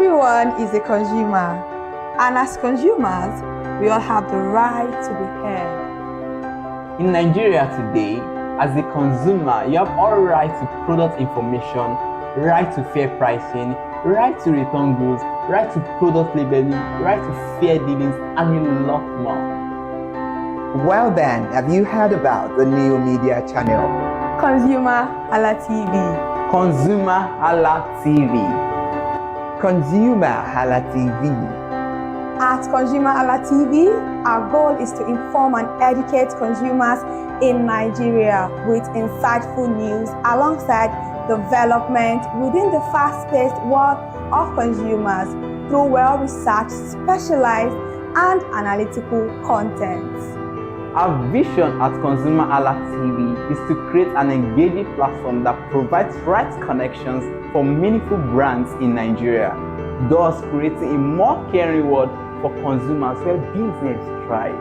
Everyone is a consumer, and as consumers, we all have the right to be heard. In Nigeria today, as a consumer, you have all right to product information, right to fair pricing, right to return goods, right to product labeling, right to fair dealings, and a lot more. Well then, have you heard about the new media channel? ConsumerHallaTV. ConsumerHallaTV. ConsumerHallaTV. At ConsumerHallaTV, our goal is to inform and educate consumers in Nigeria with insightful news alongside development within the fast-paced world of consumers through well-researched, specialized, and analytical content. Our vision at ConsumerHallaTV is to create an engaging platform that provides right connections for meaningful brands in Nigeria, thus creating a more caring world for consumers where business thrive.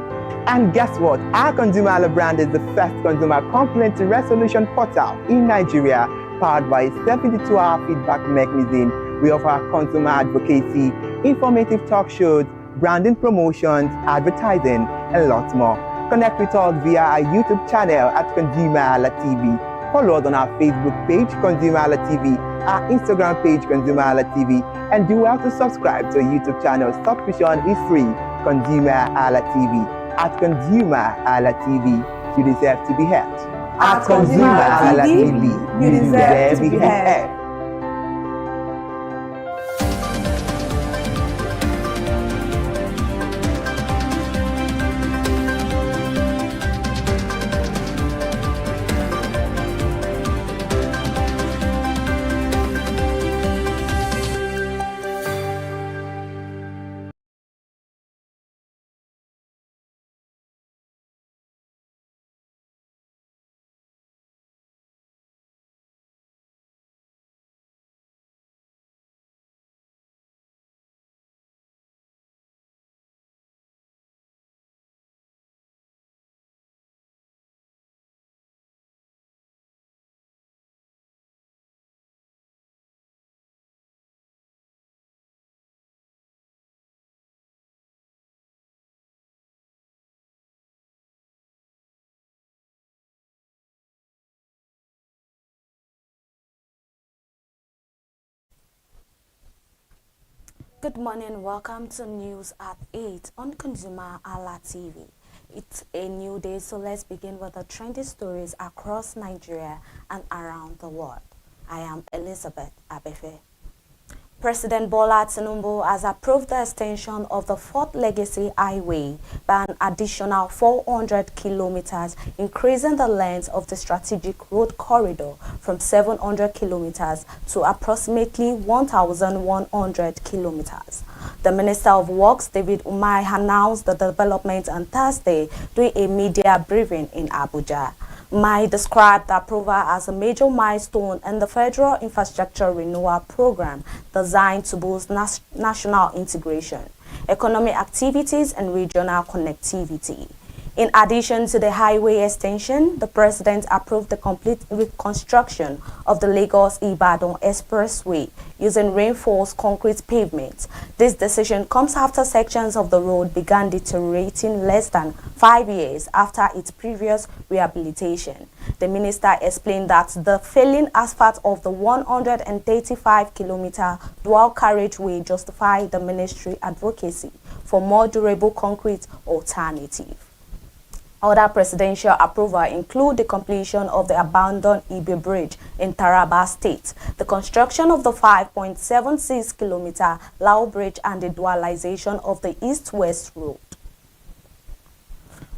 And guess what? Our ConsumerHalla brand is the first consumer complaint resolution portal in Nigeria, powered by a 72-hour feedback mechanism. We offer consumer advocacy, informative talk shows, branding promotions, advertising, and lots more. Connect with us via our YouTube channel at ConsumerHallaTV. Follow us on our Facebook page, ConsumerHallaTV, our Instagram page, ConsumerHallaTV, and do well to subscribe to our YouTube channel. Subscription is free. ConsumerHallaTV. At ConsumerHallaTV, you deserve to be heard. At ConsumerHallaTV, you deserve to be heard. Good morning, welcome to News at 8 on ConsumerHallaTV. It's a new day, so let's begin with the trending stories across Nigeria and around the world. I am Elizabeth Abefe. President Bola Tinubu has approved the extension of the Fourth Legacy Highway by an additional 400 kilometers, increasing the length of the strategic road corridor from 700 kilometers to approximately 1,100 kilometers. The Minister of Works, David Umar, announced the development on Thursday during a media briefing in Abuja. Umar described the approval as a major milestone in the Federal Infrastructure Renewal Program designed to boost national integration, economic activities, and regional connectivity. In addition to the highway extension, the President approved the complete reconstruction of the Lagos-Ibadan Expressway using reinforced concrete pavement. This decision comes after sections of the road began deteriorating less than 5 years after its previous rehabilitation. The minister explained that the failing asphalt of the 135-kilometer dual carriageway justified the ministry advocacy for more durable concrete alternative. Other presidential approval include the completion of the abandoned Ibe Bridge in Taraba State, the construction of the 5.76-kilometer Lao Bridge, and the dualization of the East-West Road.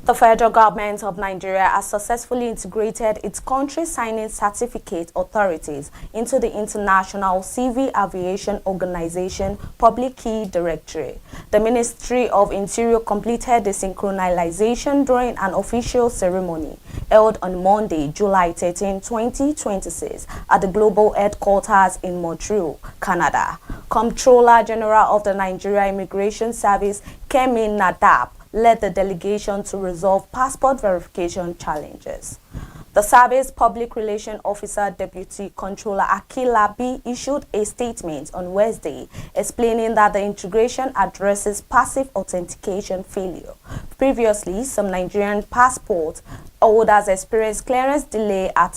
The federal government of Nigeria has successfully integrated its country signing certificate authorities into the International Civil Aviation Organization Public Key Directory. The Ministry of Interior completed the synchronization during an official ceremony held on Monday, July 13, 2026 at the global headquarters in Montreal, Canada. Comptroller General of the Nigeria Immigration Service, Kemi Nadab, led the delegation to resolve passport verification challenges. The service public relations officer, Deputy Controller Akila B, issued a statement on Wednesday explaining that the integration addresses passive authentication failure. Previously, some Nigerian passport holders experienced clearance delay at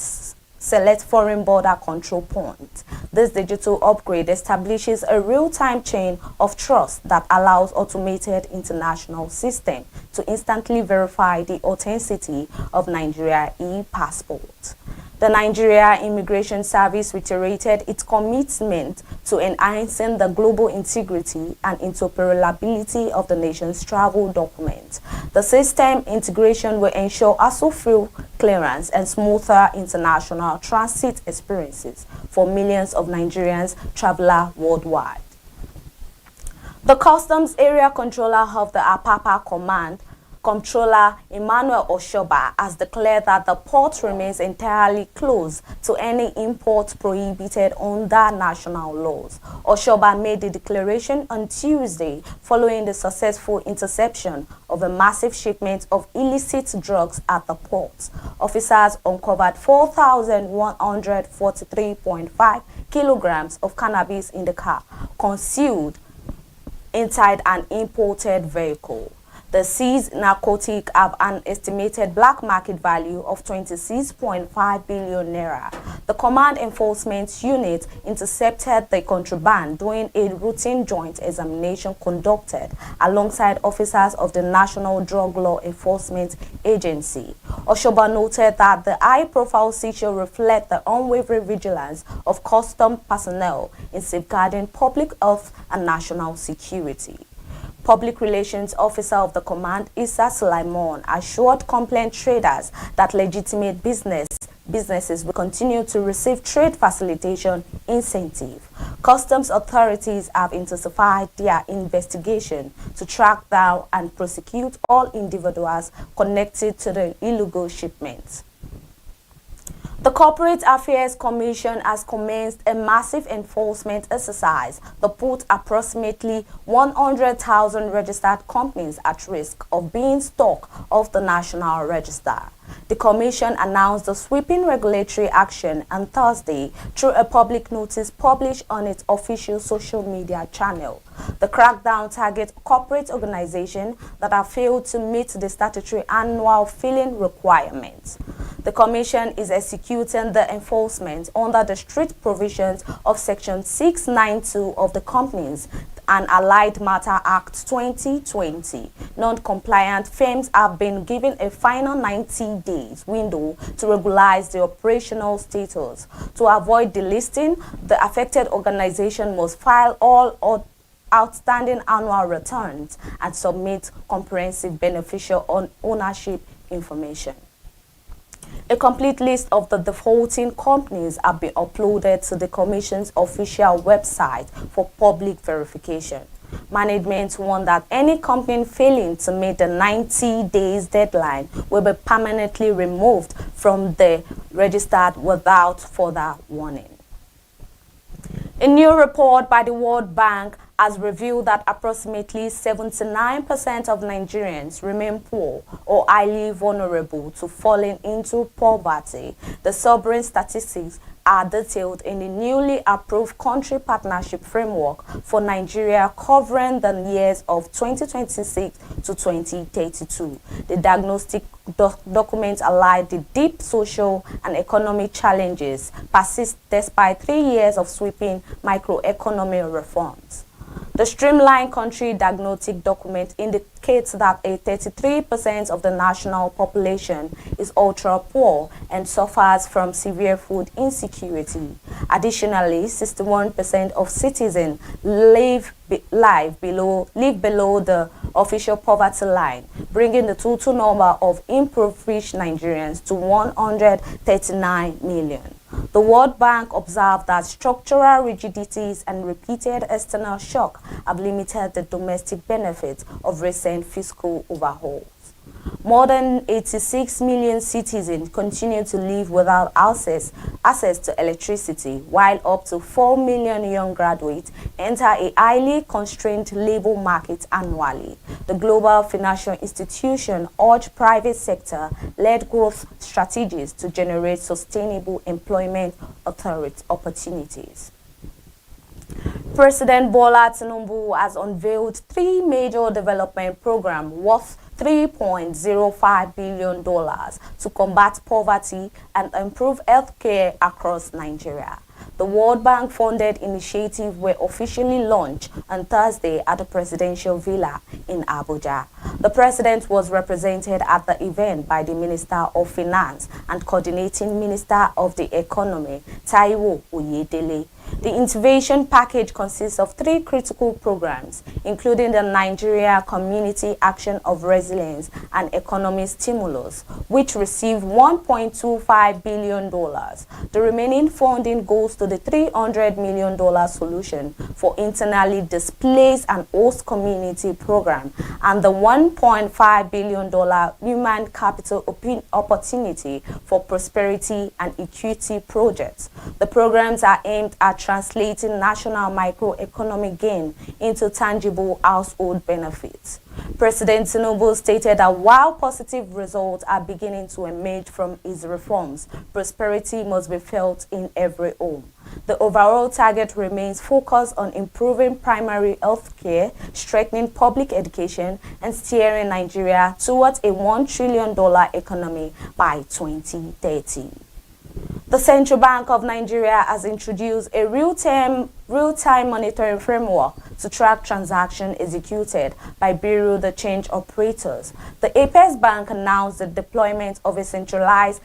select foreign border control points. This digital upgrade establishes a real-time chain of trust that allows automated international system to instantly verify the authenticity of Nigeria e-passport. The Nigeria Immigration Service reiterated its commitment to enhancing the global integrity and interoperability of the nation's travel documents. The system integration will ensure hassle-free clearance and smoother international transit experiences for millions of Nigerians travelers worldwide. The Customs Area Controller of the Apapa Command, Comptroller Emmanuel Oshoba, has declared that the port remains entirely closed to any imports prohibited under national laws. Oshoba made the declaration on Tuesday following the successful interception of a massive shipment of illicit drugs at the port. Officers uncovered 4,143.5 kilograms of cannabis in the car, concealed inside an imported vehicle. The seized narcotic have an estimated black market value of 26.5 billion naira. The Command Enforcement Unit intercepted the contraband during a routine joint examination conducted alongside officers of the National Drug Law Enforcement Agency. Oshoba noted that the high-profile seizure reflects the unwavering vigilance of custom personnel in safeguarding public health and national security. Public Relations Officer of the Command, Issa Sulaimon, assured complaint traders that legitimate businesses will continue to receive trade facilitation incentive. Customs authorities have intensified their investigation to track down and prosecute all individuals connected to the illegal shipments. The Corporate Affairs Commission has commenced a massive enforcement exercise that put approximately 100,000 registered companies at risk of being struck off the National Register. The Commission announced the sweeping regulatory action on Thursday through a public notice published on its official social media channel. The crackdown targets corporate organizations that have failed to meet the statutory annual filing requirements. The Commission is executing the enforcement under the strict provisions of Section 692 of the Companies and Allied Matter Act 2020. Non-compliant firms have been given a final 90 days window to regularize the operational status. To avoid delisting, the affected organization must file all outstanding annual returns and submit comprehensive beneficial ownership information. A complete list of the defaulting companies have been uploaded to the Commission's official website for public verification. Management warned that any company failing to meet the 90 days deadline will be permanently removed from the register without further warning. A new report by the World Bank has revealed that approximately 79% of Nigerians remain poor or highly vulnerable to falling into poverty. The sobering statistics are detailed in the newly approved country partnership framework for Nigeria covering the years of 2026 to 2032. The diagnostic document allied the deep social and economic challenges persist despite 3 years of sweeping microeconomic reforms. The streamlined country diagnostic document indicates that 33% of the national population is ultra-poor and suffers from severe food insecurity. Additionally, 61% of citizens live below the official poverty line, bringing the total number of impoverished Nigerians to 139 million. The World Bank observed that structural rigidities and repeated external shock have limited the domestic benefits of recent fiscal overhauls. More than 86 million citizens continue to live without access to electricity, while up to 4 million young graduates enter a highly constrained labor market annually. the global financial institution urged private sector-led growth strategies to generate sustainable employment opportunities. President Bola Tinubu has unveiled 3 major development programs worth $3.05 billion to combat poverty and improve healthcare across Nigeria. The World Bank-funded initiatives were officially launched on Thursday at the Presidential Villa in Abuja. The president was represented at the event by the Minister of Finance and Coordinating Minister of the Economy, Taiwo Oyedele. The intervention package consists of 3 critical programs, including the Nigeria Community Action of Resilience and Economic Stimulus, which received $1.25 billion. The remaining funding goes to the $300 million solution for internally displaced and host community program and the $1.5 billion human capital opportunity for prosperity and equity projects. The programs are aimed at translating national microeconomic gain into tangible household benefits. President Tinubu stated that while positive results are beginning to emerge from his reforms, prosperity must be felt in every home. The overall target remains focused on improving primary health care, strengthening public education, and steering Nigeria towards a $1 trillion economy by 2030. The Central Bank of Nigeria has introduced a real-time monitoring framework to track transactions executed by Bureau de Change operators. The Apex Bank announced the deployment of a centralized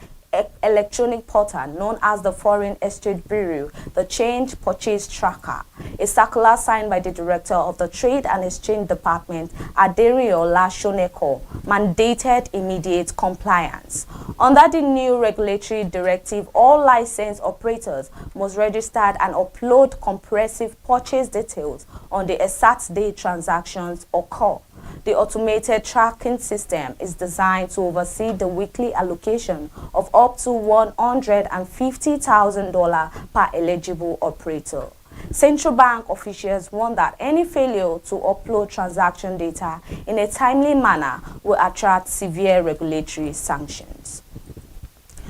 electronic portal known as the Foreign Exchange Bureau, the Change Purchase Tracker. A circular signed by the Director of the Trade and Exchange Department, Aderiola Shoneko, mandated immediate compliance. Under the new regulatory directive, all licensed operators must register and upload comprehensive purchase details on the exact day transactions occur. The automated tracking system is designed to oversee the weekly allocation of up to $150,000 per eligible operator. Central Bank officials warn that any failure to upload transaction data in a timely manner will attract severe regulatory sanctions.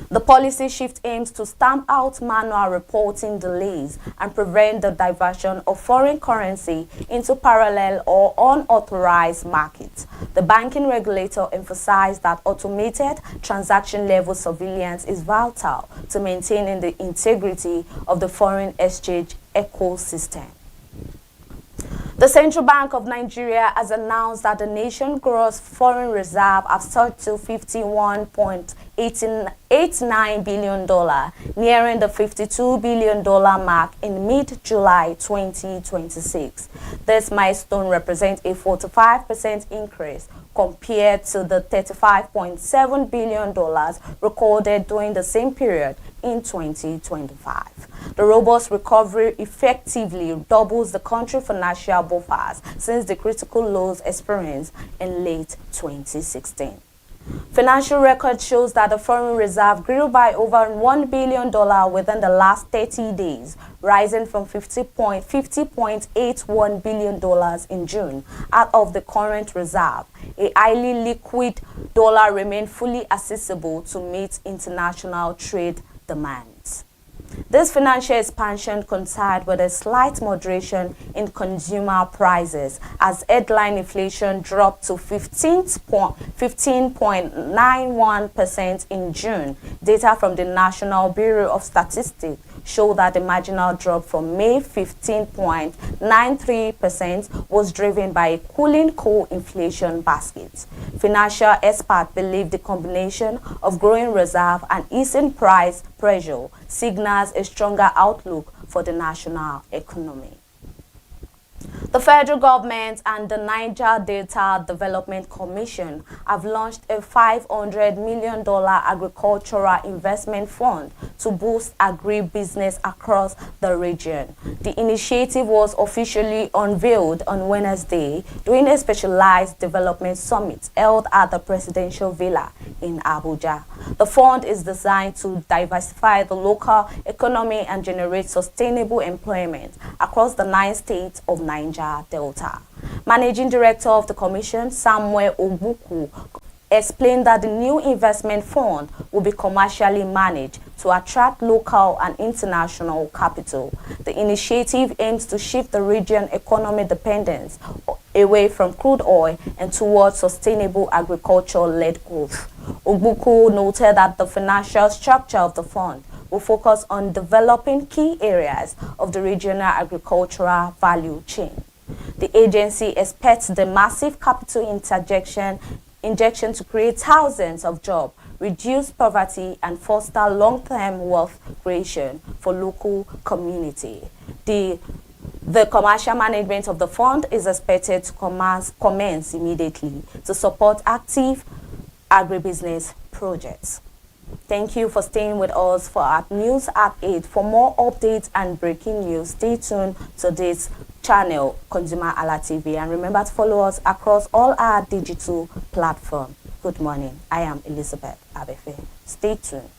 The policy shift aims to stamp out manual reporting delays and prevent the diversion of foreign currency into parallel or unauthorized markets. The banking regulator emphasized that automated transaction-level surveillance is vital to maintaining the integrity of the foreign exchange ecosystem. The Central Bank of Nigeria has announced that the nation's gross foreign reserve have surged to $51.89 billion, nearing the $52 billion mark in mid-July 2026. This milestone represents a 45% increase compared to the $35.7 billion recorded during the same period in 2025. The robust recovery effectively doubles the country's financial buffers since the critical lows experienced in late 2016. Financial record shows that the foreign reserve grew by over $1 billion within the last 30 days, rising from $50.81 billion in June. Out of the current reserve, a highly liquid dollar remained fully accessible to meet international trade demands. This financial expansion coincided with a slight moderation in consumer prices as headline inflation dropped to 15.91% in June. Data from the National Bureau of Statistics show that the marginal drop from May 15.93% was driven by a cooling core inflation basket. Financial experts believe the combination of growing reserve and easing price pressure signals a stronger outlook for the national economy. The federal government and the Niger Delta Development Commission have launched a $500 million agricultural investment fund to boost agribusiness across the region. The initiative was officially unveiled on Wednesday during a specialized development summit held at the Presidential Villa in Abuja. The fund is designed to diversify the local economy and generate sustainable employment across the 9 states of Niger Delta. Managing Director of the Commission, Samuel Ogbuku, explained that the new investment fund will be commercially managed to attract local and international capital. The initiative aims to shift the region's economic dependence away from crude oil and towards sustainable agriculture-led growth. Ogbuku noted that the financial structure of the fund will focus on developing key areas of the regional agricultural value chain. The agency expects the massive capital injection to create thousands of jobs, reduce poverty, and foster long-term wealth creation for local community. The commercial management of the fund is expected to commence immediately to support active agribusiness projects. Thank you for staying with us for our News at 8. For more updates and breaking news, stay tuned to this channel, ConsumerHallaTV, and remember to follow us across all our digital platforms. Good morning. I am Elizabeth Abefe. Stay tuned.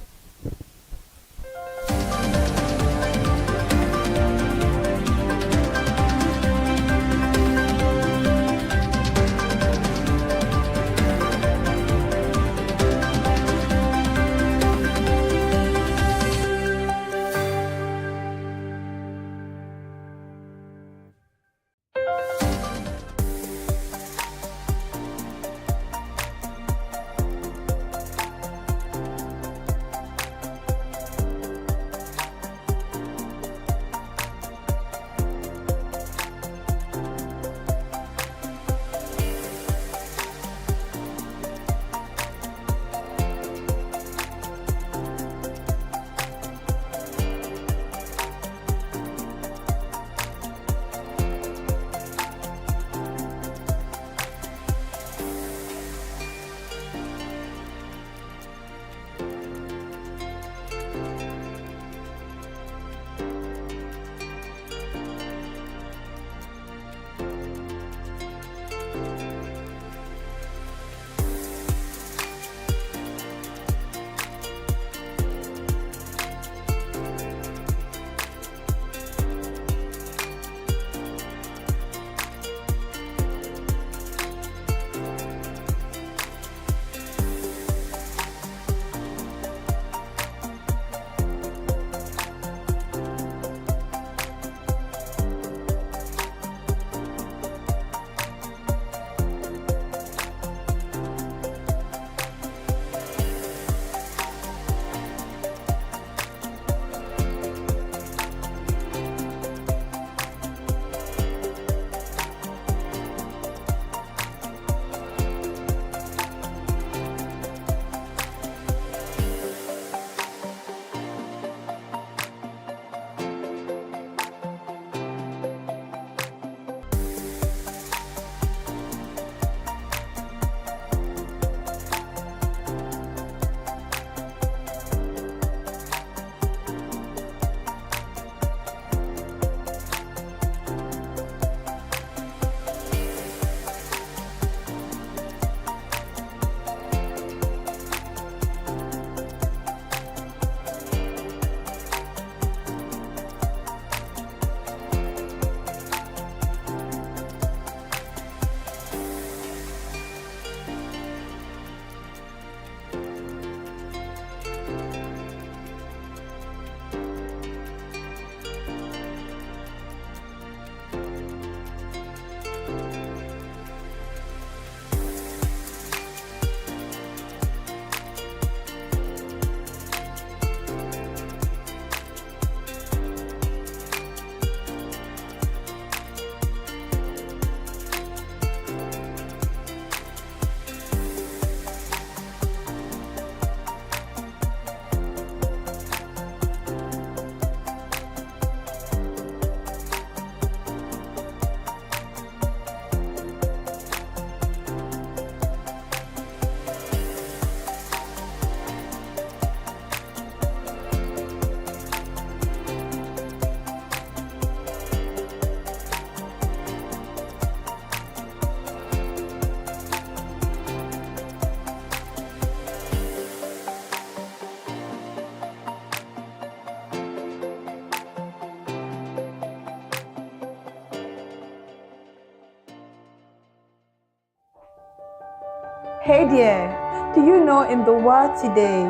Hey there, do you know in the world today,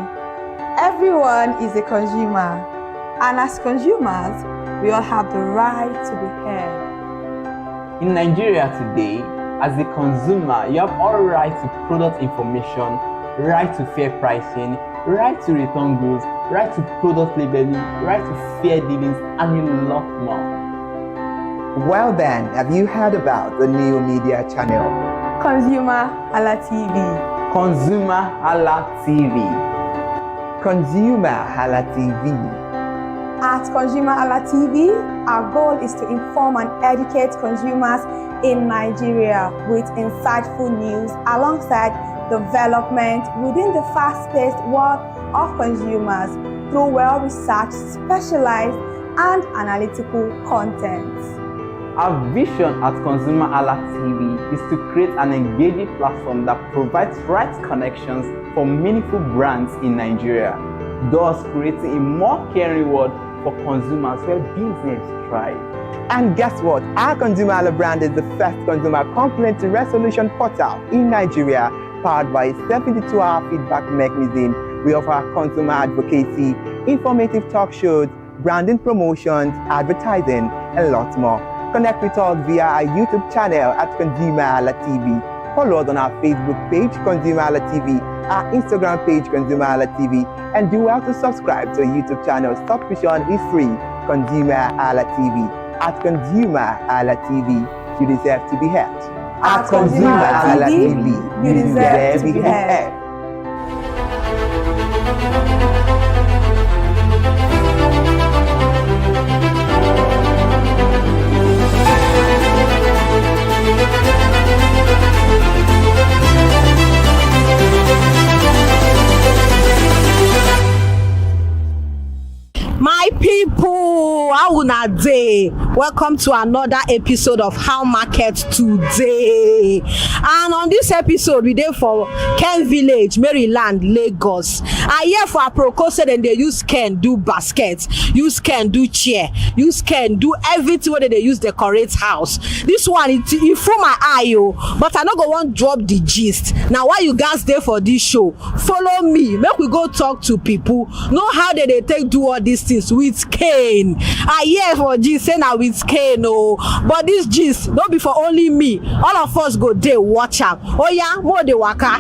everyone is a consumer, and as consumers, we all have the right to be heard. In Nigeria today, as a consumer, you have all right to product information, right to fair pricing, right to return goods, right to product labeling, right to fair dealings, and a lot more. Well then, have you heard about the new media channel? ConsumerHallaTV. ConsumerHallaTV. ConsumerHallaTV. At ConsumerHallaTV, our goal is to inform and educate consumers in Nigeria with insightful news alongside development within the fast-paced world of consumers through well-researched, specialized, and analytical content. Our vision at ConsumerHallaTV is to create an engaging platform that provides right connections for meaningful brands in Nigeria, thus creating a more caring world for consumers where business thrive. And guess what? Our ConsumerHalla brand is the first consumer complaint resolution portal in Nigeria, powered by a 72-hour feedback mechanism. We offer consumer advocacy, informative talk shows, branding promotions, advertising, and lots more. Connect with us via our YouTube channel at ConsumerHallaTV. Follow us on our Facebook page, ConsumerHallaTV, our Instagram page, ConsumerHallaTV, and do well to subscribe to our YouTube channel. Subscription is free. ConsumerHallaTV. At ConsumerHallaTV, you deserve to be heard. At ConsumerHallaTV, you deserve to be heard. My people, how una dey? Welcome to another episode of How Market Today. And on this episode, we dey for Ken Village, Maryland, Lagos. I hear for Aproko say dem dey use Ken do basket, use Ken do chair, use Ken do everything wey dem dey use decorate house. This one e full my eye o, but I no go wan drop the gist. Na why you guys dey for this show? Follow me, make we go talk to people, know how dem dey take do all these things with cane. I hear for gist say na with cane o, but this gist no be for only me. All of us go dey watch am. Oya, mo dey waka.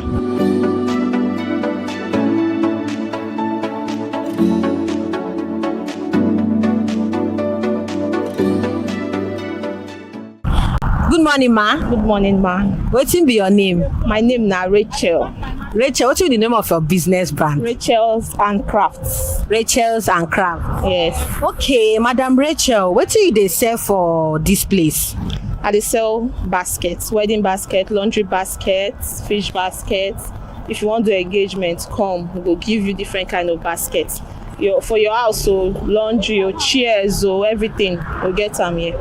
Good morning, ma. Good morning, ma. Wetin be your name? My name na Rachel. Rachel, wetin be the name of your business brand? Rachel's and Crafts. Rachel's and Crafts. Yes. Okay, Madam Rachel, wetin you dey sell for this place? I dey sell baskets, wedding basket, laundry baskets, fish baskets. If you want to do engagement, come. We go give you different kind of baskets. For your house, so laundry, or chairs, or everything, we'll get am here.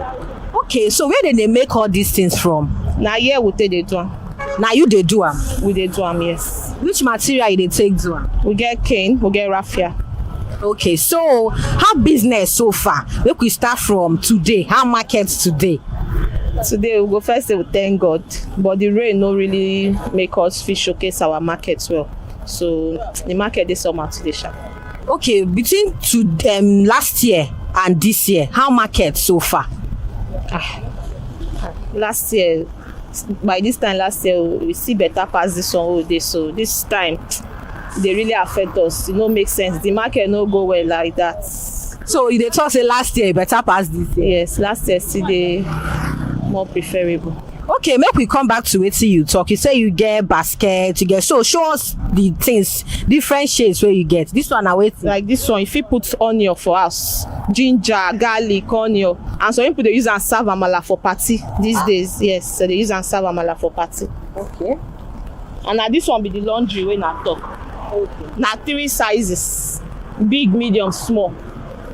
Okay, so where dey make all these things from? Na here we take dey do am. Na you dey do am? We dey do am, yes. Which material you dey take do am? We get cane, we get raffia. Okay, so how business so far? Make we start from today. How market today? Today we go first say we thank God, but the rain no really make us fit showcase our market well. So the market dey somehow today sha. Okay, between last year and this year, how market so far? Last year, by this time last year, we see better pass this one all day. So this time, they really affect us. It no make sense. The market no go well like that. So you dey talk say last year better pass this year? Yes, last year still dey more preferable. Okay, make we come back to wetin you talk. You say you get basket, you get, so show us the things, different shades wey you get. This one na wetin? Like this one, if you put onion for house, ginger, garlic, onion, and some people dey use am serve amala for party these days. Yes, so they use am serve amala for party. Okay. And na this one be the laundry wey na talk. Okay. Na 3 sizes, big, medium, small,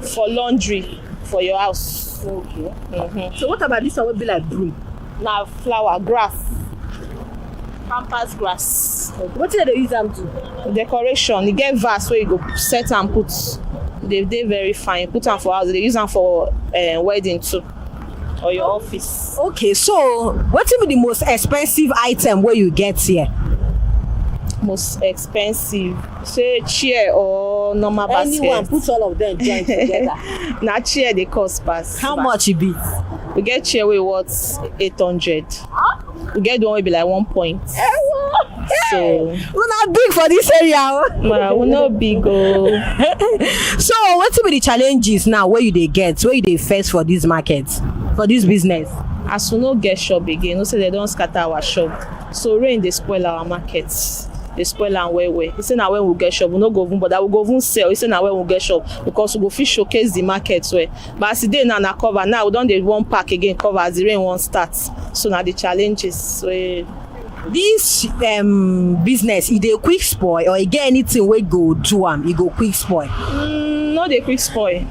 for laundry for your house. Okay. So what about this one wey be like broom? Na flower, grass, pampas grass. Wetin dem dey use am do? Decoration. E get vase wey you go set and put. They dey very fine. Put am for house. They use am for wedding too, or your office. Okay, so wetin be the most expensive item wey you get here? most expensive? Say chair or normal basket? Anyone, put all of them join together. Na chair dey cost pass. How much it be? We get chair wey worth 800. We get the one wey be like 1 point. So We not big for this area. Oh. we no big oh. So what be the challenges now where you dey get, where you dey face for this market, for this business? As we no get shop again, no say they don scatter our shop. So rain dey spoil our market. Dey spoil am well well. He say na when we get shop, we no go even bother, we go even sell. He say na when we get shop because we go fit showcase the market well. But as e dey now na cover, now we don dey one pack again cover as the rain wan start. So na the challenges wey. This business, e dey quick spoil or e get anything wey go do am, e go quick spoil? No dey quick spoil.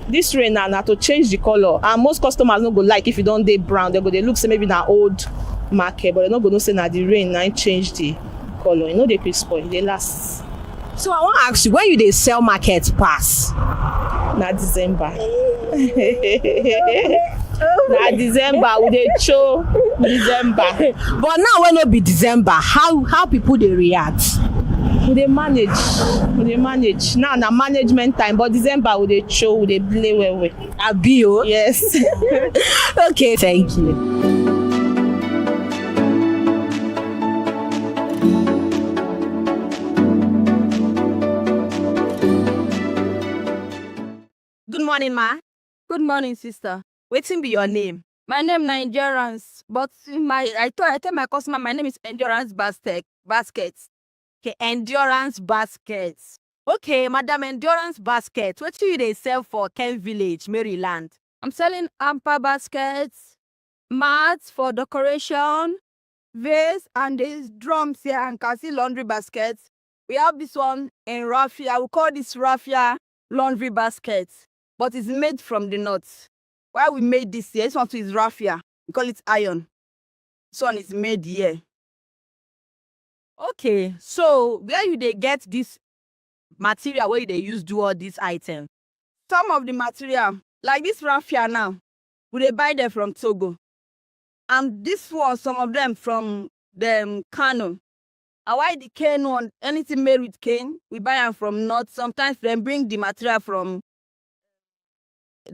This rain na to change the colour, and most customers no go like if e don dey brown. They go dey look say maybe na old market, but they no go know say na the rain na change the colour. E no dey quick spoil, e dey last. So I wan ask you, when you dey sell market pass? Na December. Na December we dey show December. But now when no be December, how people dey react? We dey manage. Now na management time, but December we dey show, we dey play well well. Abi o? Yes. Okay, thank you. Good morning, ma. Good morning, sister. Wetin be your name? My name na Endurance, but I tell my customer my name is Endurance Basket. Okay, Endurance Basket. Okay, Madam Endurance Basket, wetin you dey sell for Ken Village, Maryland? I'm selling hamper baskets, mats for decoration, vase, and these drums here, and can see laundry baskets. We have this one in raffia. We call this raffia laundry basket, but it's made from the nuts. Why we made this here? This one too is raffia. We call it iron. This one is made here. Okay, so where you dey get this material where you dey use do all these items? Some of the material, like this raffia now, we dey buy them from Togo. And this one, some of them from the Kano. And why the cane one, anything made with cane, we buy them from North. Sometimes they bring the material from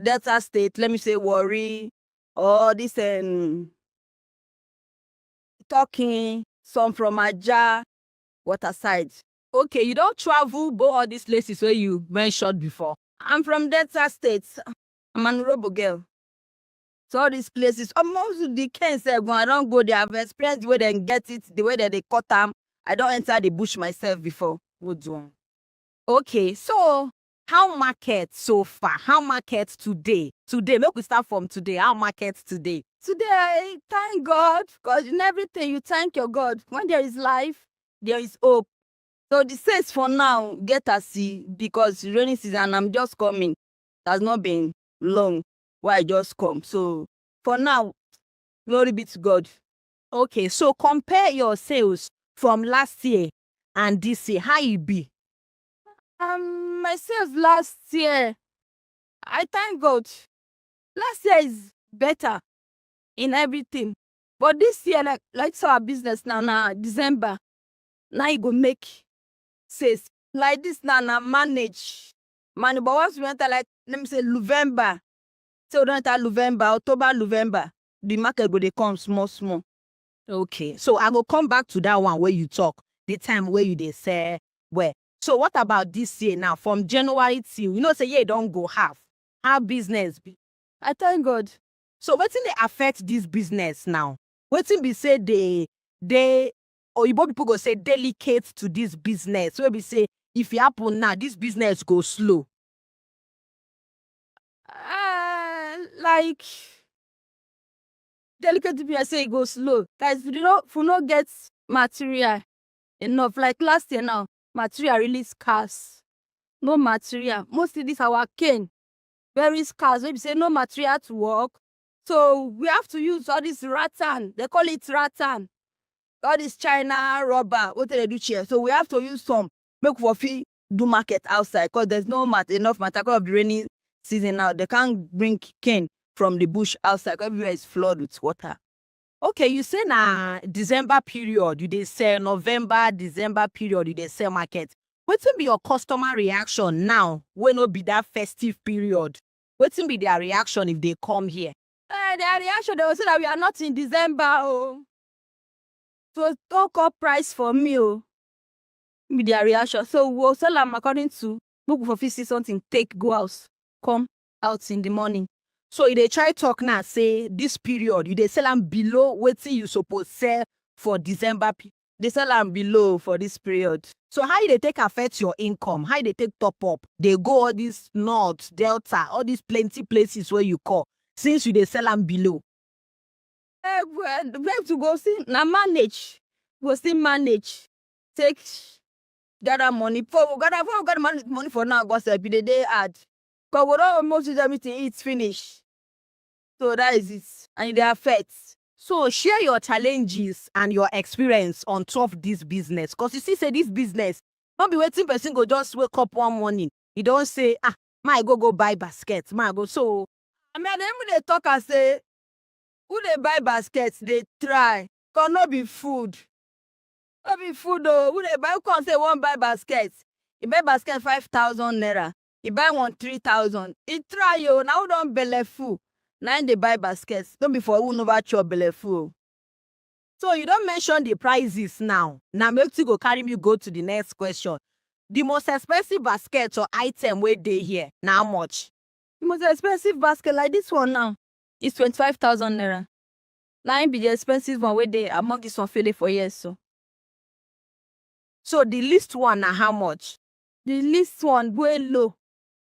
Delta State, let me say Warri, or this Talking, some from Aja, Waterside. Okay, you don't travel both all these places where you mentioned before. I'm from Delta State. I'm an Robo girl. So all these places, most of the canes I don't go there. I've experienced the way they get it, the way that they cut them. I don't enter the bush myself before. Good one. Okay, so how market so far? How market today? Today, make we start from today. How market today? Today, I thank God, because in everything you thank your God. When there is life, there is hope. So the sales for now, get a see, because rainy season, I'm just coming. It has not been long why I just come. So for now, glory be to God. Okay, so compare your sales from last year and this year. How it be? My sales last year, I thank God. Last year is better in everything. But this year, like our business now, December, now you go make sales. Like this now, manage. But once we enter, like, let me say, November. So we enter November, October, November, the market go dey come small. Okay, so I go come back to that one where you talk, the time where you dey sell where. So what about this year now? From January till, say yeah, don't go half. How business be? I thank God. So wetin dey affect this business now? Wetin be say they Oyibo people go say delicate to this business. So we say if it happen now, this business go slow. Like delicate people, I say it go slow. That is, if we not get material enough. Like last year now, material really scarce. No material. Mostly this our cane, very scarce. Maybe say no material to work. So we have to use all this rattan. They call it rattan. All this China rubber. What do they do here? So we have to use some. Make for fee do market outside because there's no enough material because of the rainy season now. They can't bring cane from the bush outside because everywhere is flooded with water. Okay, you say na December period, you dey sell November, December period, you dey sell market. Wetin be your customer reaction now wey no be that festive period? Wetin be their reaction if they come here? Their reaction, they will say that we are not in December, oh. So don't call price for me, oh. Be their reaction. So we'll sell them according to book for 50 something, take go house, come out in the morning. So if they try talk now, say this period, you dey sell them below wetin you suppose sell for December. They sell them below for this period. So how they take affect your income? How they take top up? They go all these North, Delta, all these plenty places where you call, since you dey sell them below. We have to go see, now manage. Go still manage. Take, gather money. For we gather money for now, go sell, be the day add. Because we don't almost use everything, it's finished. So that is it. And they affect. So share your challenges and your experience on top of this business. Because you see, say this business, don't be waiting person go just wake up one morning. You don't say, my go buy basket. My go, so. I mean, then when they talk and say, who they buy baskets, they try. Because not be food. Not be food though. Who they buy, who can say one buy baskets? You buy basket 5,000 naira. You buy one 3,000. You try yo. Now don't belly full. Now they buy baskets. Don't be for who never chop belly full. So you don't mention the prices now. Now make you go carry me go to the next question. The most expensive basket or item where they here. Now how much? The most expensive basket like this one now is 25,000 naira. Now be the expensive one where they among this one fairly for years so. So the least one now how much? The least one way low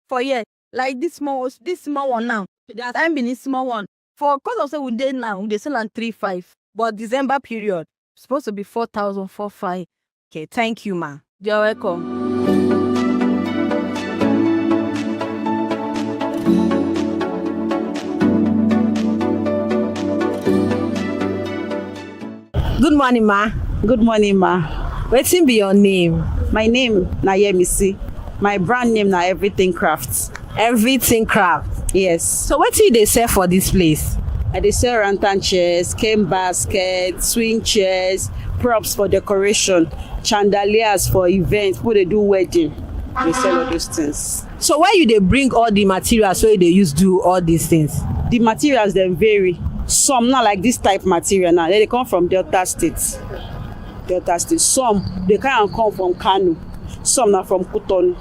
for years. Like this small one now. That time be this small one. For cause of say we dey now, they sell on 3,500. But December period supposed to be 4,000, 4,500. Okay, thank you, ma. You're welcome. Good morning, ma. Good morning, ma. Wetin be your name? My name na Yemisi. My brand name na Everything Crafts. Everything Craft. Yes. So wetin they sell for this place? I dey sell rantan chairs, cane baskets, swing chairs, props for decoration, chandeliers for events, people dey do wedding. They sell all those things. So where you dey bring all the materials wey they use do all these things? The materials dem vary. Some not like this type material now. They come from Delta State. Delta State. Some they kind of come from Kano. Some na from Cotonou.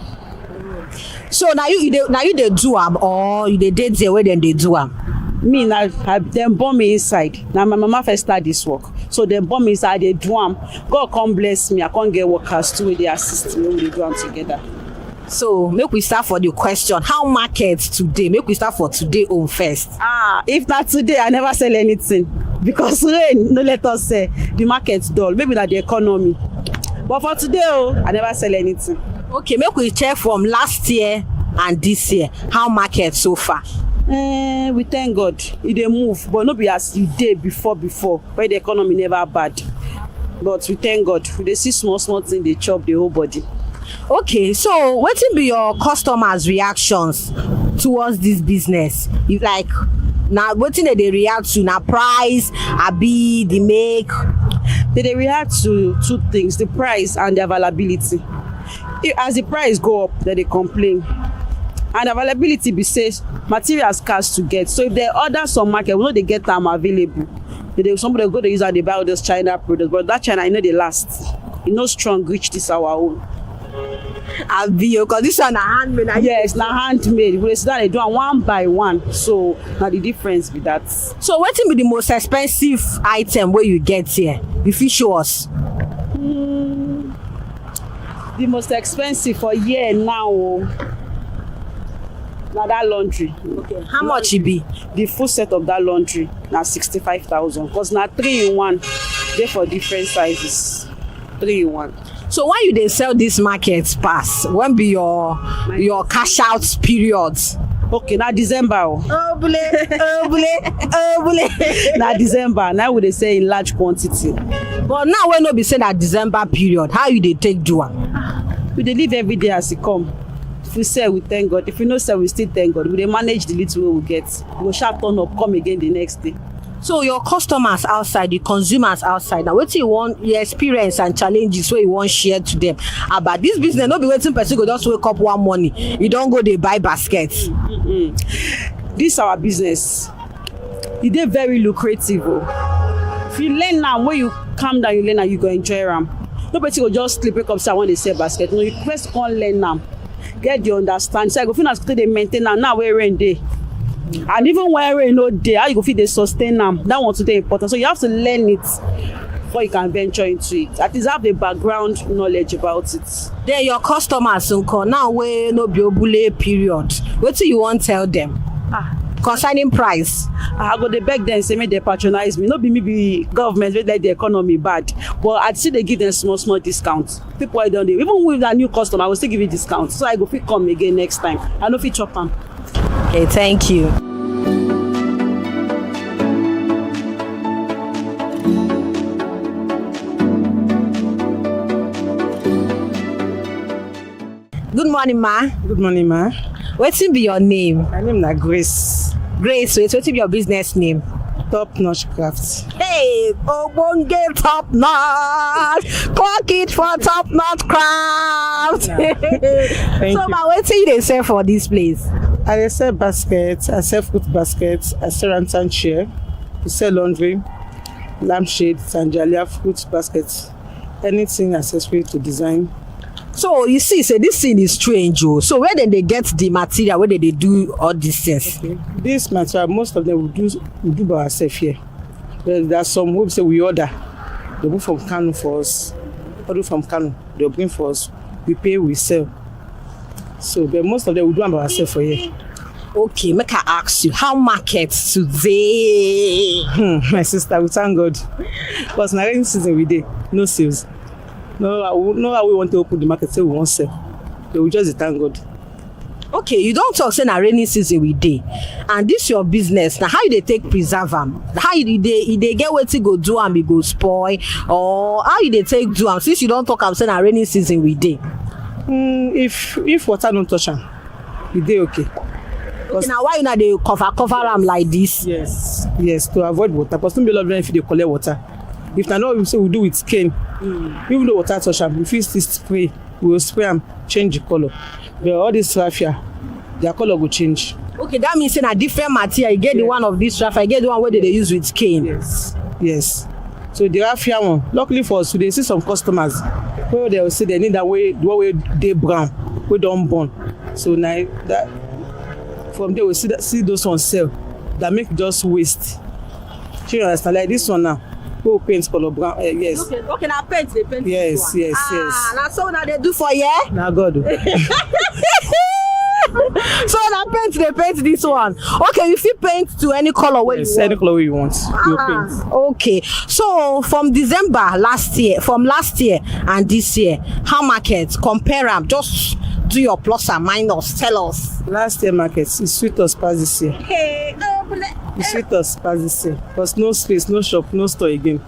So now you dey do am or you dey dey there where then they do am? Me na dem born me inside. Na my mama first start this work. So dem born me inside, they do am. God come bless me. I can't get workers too, they assist me when we do am together. So make we start for the question. How market today? Make we start for today own first. If not today, I never sell anything. Because today, no let us say the market's dull. Maybe not the economy. But for today, I never sell anything. Okay, make we check from last year and this year. How market so far? We thank God. It dey move, but not be as it did before. Where the economy never bad. But we thank God. We dey see small things they chop the whole body. Okay, so what will be your customers' reactions towards this business? You like now what thing they react to? Now price, abi the make? They react to two things: the price and the availability. As the price go up, then they complain. And availability be says material scarce to get. So if they order some market, we know they get them available. Somebody go to use and they buy all those China products, but that China, I know they last. You know, strong reach this our own. Because this one na handmade. Yes, na handmade. We start they do one by one. So now the difference be that. So what will be the most expensive item where you get here? If you show us. The most expensive for year now. Now that laundry. Okay. How much it be? The full set of that laundry now 65,000. Because now 3-in-1. They for different sizes. 3-in-1. So when you dey sell this market pass, when be your cash out periods? Okay, now December. Oh bule. Now December. Now we dey sell in large quantity. But now when no be say that December period, how you dey take do am? We dey live every day as it come. If we sell, we thank God. If we no sell, we still thank God. We dey manage the little way we get. We go sharp turn up, come again the next day. So your customers outside, the consumers outside, now wetin you want, your experience and challenges wey you wan share to them about this business? No be wetin person go just wake up one morning, you don go dey buy basket. This our business, e dey very lucrative o. If you learn now, when you calm down, you learn am, you go enjoy am. No person go just sleep wake up say I wan dey sell basket. No, you first come learn am, get the understanding. So I go fit as dey maintain am now wey rain dey. And even when rain no dey, how you go fit dey sustain am, that one too dey important. So you have to learn it before you can venture into it. At least have the background knowledge about it. Then your customers nko now wey no be obule period, wetin you wan tell them concerning price? I go dey beg them say make they patronize me. No be me be government wey let the economy bad, but I still dey give them small discount. People wey don dey, even with a new customer, I go still give you discount, so I go fit come again next time. I no fit chop am. Okay, thank you. Good morning, ma. Good morning, ma. Wetin be your name? My name na Grace. Grace, wetin be your business name? Top Notch Crafts. Hey, ogbonge top notch, clock it for top notch craft. Thank So you. ma, wetin you dey sell for this place? I dey sell baskets, I sell fruit baskets, I sell rantan chair, I sell laundry, lampshade, sanjalia, fruit baskets, anything accessory to design. So you see, say this thing is strange, oh. So where dem dey get the material, where they do all these things? Okay. This material, most of them we do by ourselves here. But there are some we say we order. They move from Kano for us. Order from Kano, they bring for us. We pay, we sell. So, but most of them we do them by ourselves for here. Okay, make I ask you, how market today? My sister, we thank God. Because na rainy season we dey, no sales. No, how we want to open the market, say we won't sell. They will just thank God. Okay, you don talk say na rainy season we dey, and this your business, na how you dey take preserve am? How you dey get wetin go do am, e go spoil, or how you dey take do am since you don talk am say na rainy season we dey? If water don't touch am, e dey okay. Okay, na why una dey cover am like this? Yes, to avoid water. Because no be a lot of them if they collect water. If na not we say we do with cane, even though water touch am, we fit still spray. We will spray am, change the color. But all this raffia, their color go change. Okay, that means say na different material. You get the one of this raffia, you get the one wey they dey use with cane. Yes. So the raffia one, luckily for us, we dey see some customers wey they will say they need that way, the one wey dey brown, wey don burn. So now that from there we see those ones sell that make just waste. You understand? Like this one now, we paint color brown. Yes. Okay, na paint dey paint. Yes. Na so una dey do for here? Na God. So na paint dey paint this one. Okay, you fit paint to any color wey you want. Any color wey you want, you paint. Okay, so from last year and this year, how market compare am? Just do your plus and minus. Tell us. Last year market is sweet us pass this year. It's sweet us pass this year. Because no space, no shop, no store again.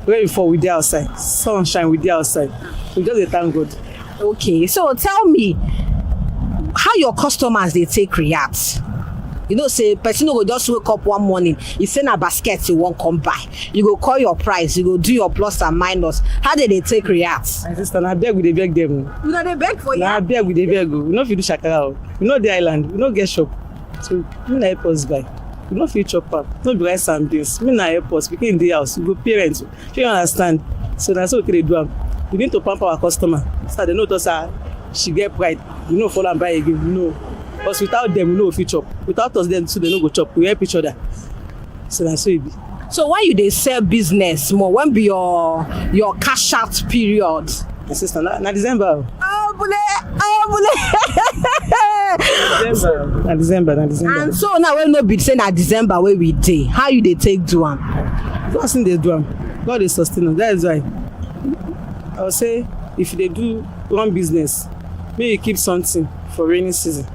Where before we dey outside, sunshine we dey outside. We just dey thank God. Okay, so tell me how your customers dey take react. You know, say person no go just wake up one morning, you say na basket you wan come buy, you go call your price, you go do your plus and minus. How dey take react? My sister, na beg we dey beg them. You know dey beg for you? Na beg we dey beg o. We no fit do shakara o. We no dey island, we no get shop. So make na help us buy. We no fit chop am. No be rice and beans. Make na help us. Pikin dey house, we go parents. You understand? So na so we dey do am. We need to pamper our customer. So they know us she get pride. We no follow am buy again. No. Because without them, we no fit chop. Without us, then so they no go chop. We help each other. So na so e be. So when you dey sell business more, when be your cash out period? My sister, na December. December. And so now when no be say na December wey we dey, how you dey take do am? God still dey do am. God dey sustain us. That is why I would say if you dey do one business, make you keep something for rainy season.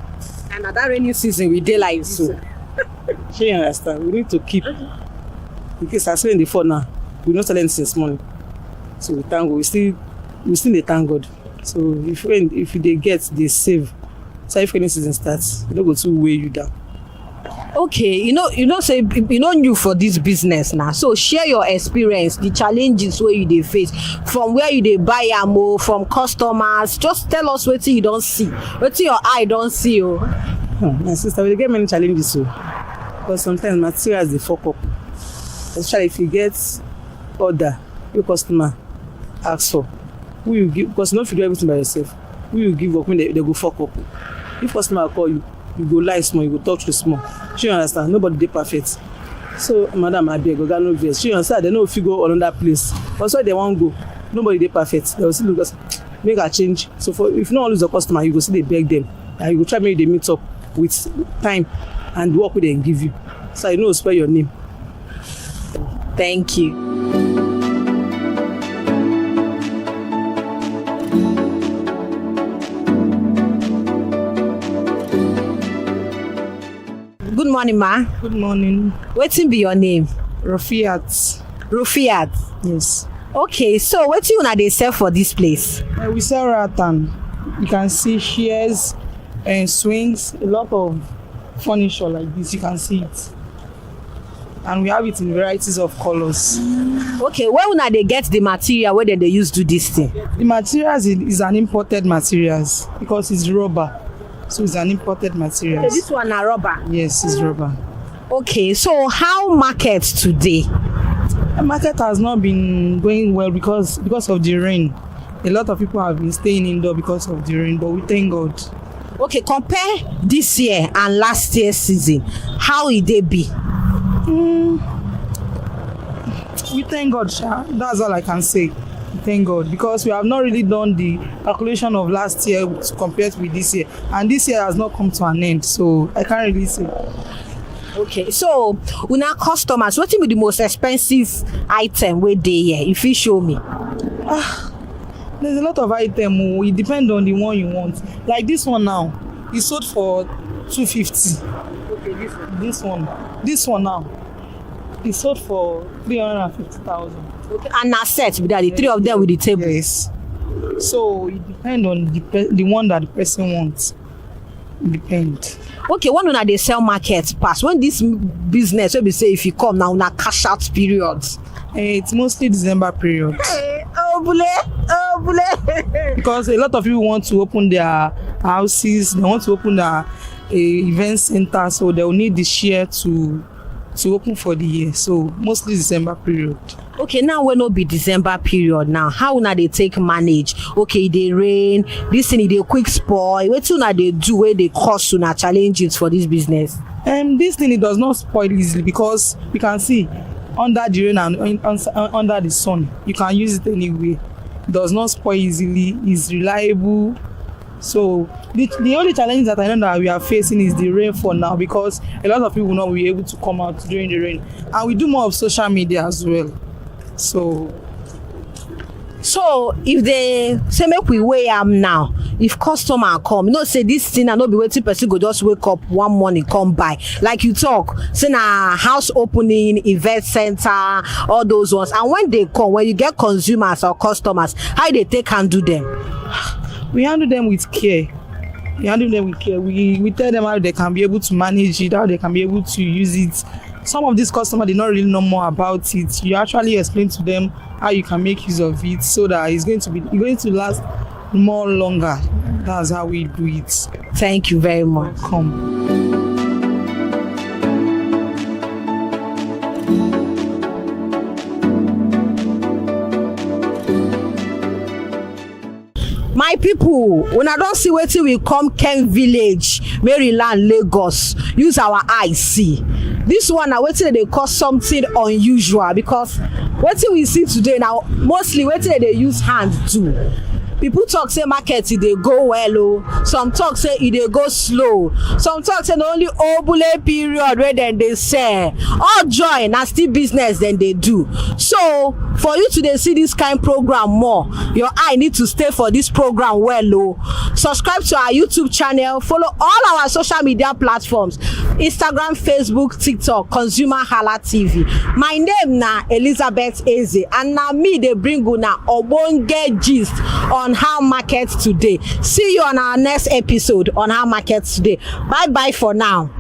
And na that rainy season we dey like so. You understand? We need to keep. Because as rain dey fall now, we no sell anything since morning. So we thank God. We still dey thank God. So if you dey get, dey save. So if rainy season starts, e no go too weigh you down. Okay, say new for this business now. So share your experience, the challenges where you dey face, from where you dey buy am, from customers. Just tell us wetin you don see, wetin your eye don see. My sister, we dey get many challenges because sometimes materials dey fuck up, especially if you get order your customer ask for, who you give, because you no fit do everything by yourself. Who you give work when they go fuck up. If customer call you, you go lie small, you go talk to small. You understand? Nobody dey perfect. So madam abeg, oga no vex. You understand? They no fit go another place. Also they wan go, nobody dey perfect. They will still look, make a change. So if you no wan lose your customer, you go still dey beg them, and you go try make they meet up with time and work wey dem give you, so you no spell your name. Thank you. Good morning, ma. Good morning. Wetin be your name? Rufiat. Rufiat. Yes. Okay, so wetin una dey sell for this place? We sell rattan. You can see chairs and swings, a lot of furniture like this. You can see it, and we have it in varieties of colors. Okay, where una dey get the material wey dem dey use do this thing? The materials is an imported materials because it's rubber. So it's an imported material. Okay, this one na rubber? Yes, it's rubber. Okay, so how market today? The market has not been going well because of the rain. A lot of people have been staying indoor because of the rain, but we thank God. Okay, compare this year and last year's season. How e dey be? We thank God, Sha. That's all I can say. Thank God, because we have not really done the calculation of last year compared with this year, and this year has not come to an end, so I can't really say. Okay, so una customers, wetin be the most expensive item wey dey here? You fit show me. There's a lot of item. It depends on the one you want. Like this one now, it sold for 250. Okay, this one now, it sold for 350,000. Okay, and na set be that, the three of them with the table? Yes. So it depends on the one that the person wants. It depends. Okay, when una dey sell market pass, when this business wey be say if you come now una cash out period? It's mostly December period. Oh bule. Because a lot of people want to open their houses, they want to open their event center, so they will need the share to open for the year. So mostly December period. Okay, now wey no be December period now, how una dey take manage? Okay, e dey rain, this thing e dey quick spoil. Wetin una dey do wey dey cause una challenges for this business? This thing, it does not spoil easily because we can see under the rain and under the sun, you can use it anyway. It does not spoil easily, it's reliable. So the only challenge that I know that we are facing is the rainfall now, because a lot of people will not be able to come out during the rain, and we do more of social media as well. So if they say make we weigh am now, if customer come, you know say this thing na no be wetin person go just wake up one morning come buy. Like you talk, say na house opening, event center, all those ones. And when they come, when you get consumers or customers, how they take handle them? We handle them with care. We tell them how they can be able to manage it, how they can be able to use it. Some of these customers did not really know more about it. You actually explain to them how you can make use of it so that it's going to last more longer. That's how we do it. Thank you very much. Welcome. My people, una don see wetin we come Ken Village, Maryland, Lagos. Use our eyes see. This one na wetin dey call something unusual, because wetin we see today now mostly wetin dey use hand do. People talk say market e dey go well o, some talk say e dey go slow, some talk say na only obule period wey dem dey sell. All joy na still business dem dey do. So for you to dey see this kind program more, your eye need to stay for this program well o. Subscribe to our YouTube channel, follow all our social media platforms, Instagram, Facebook, TikTok, ConsumerHallaTV. My name na Elizabeth Eze, and na me dey bring una ogbonge gist on how market today. See you on our next episode on how market today. Bye bye for now.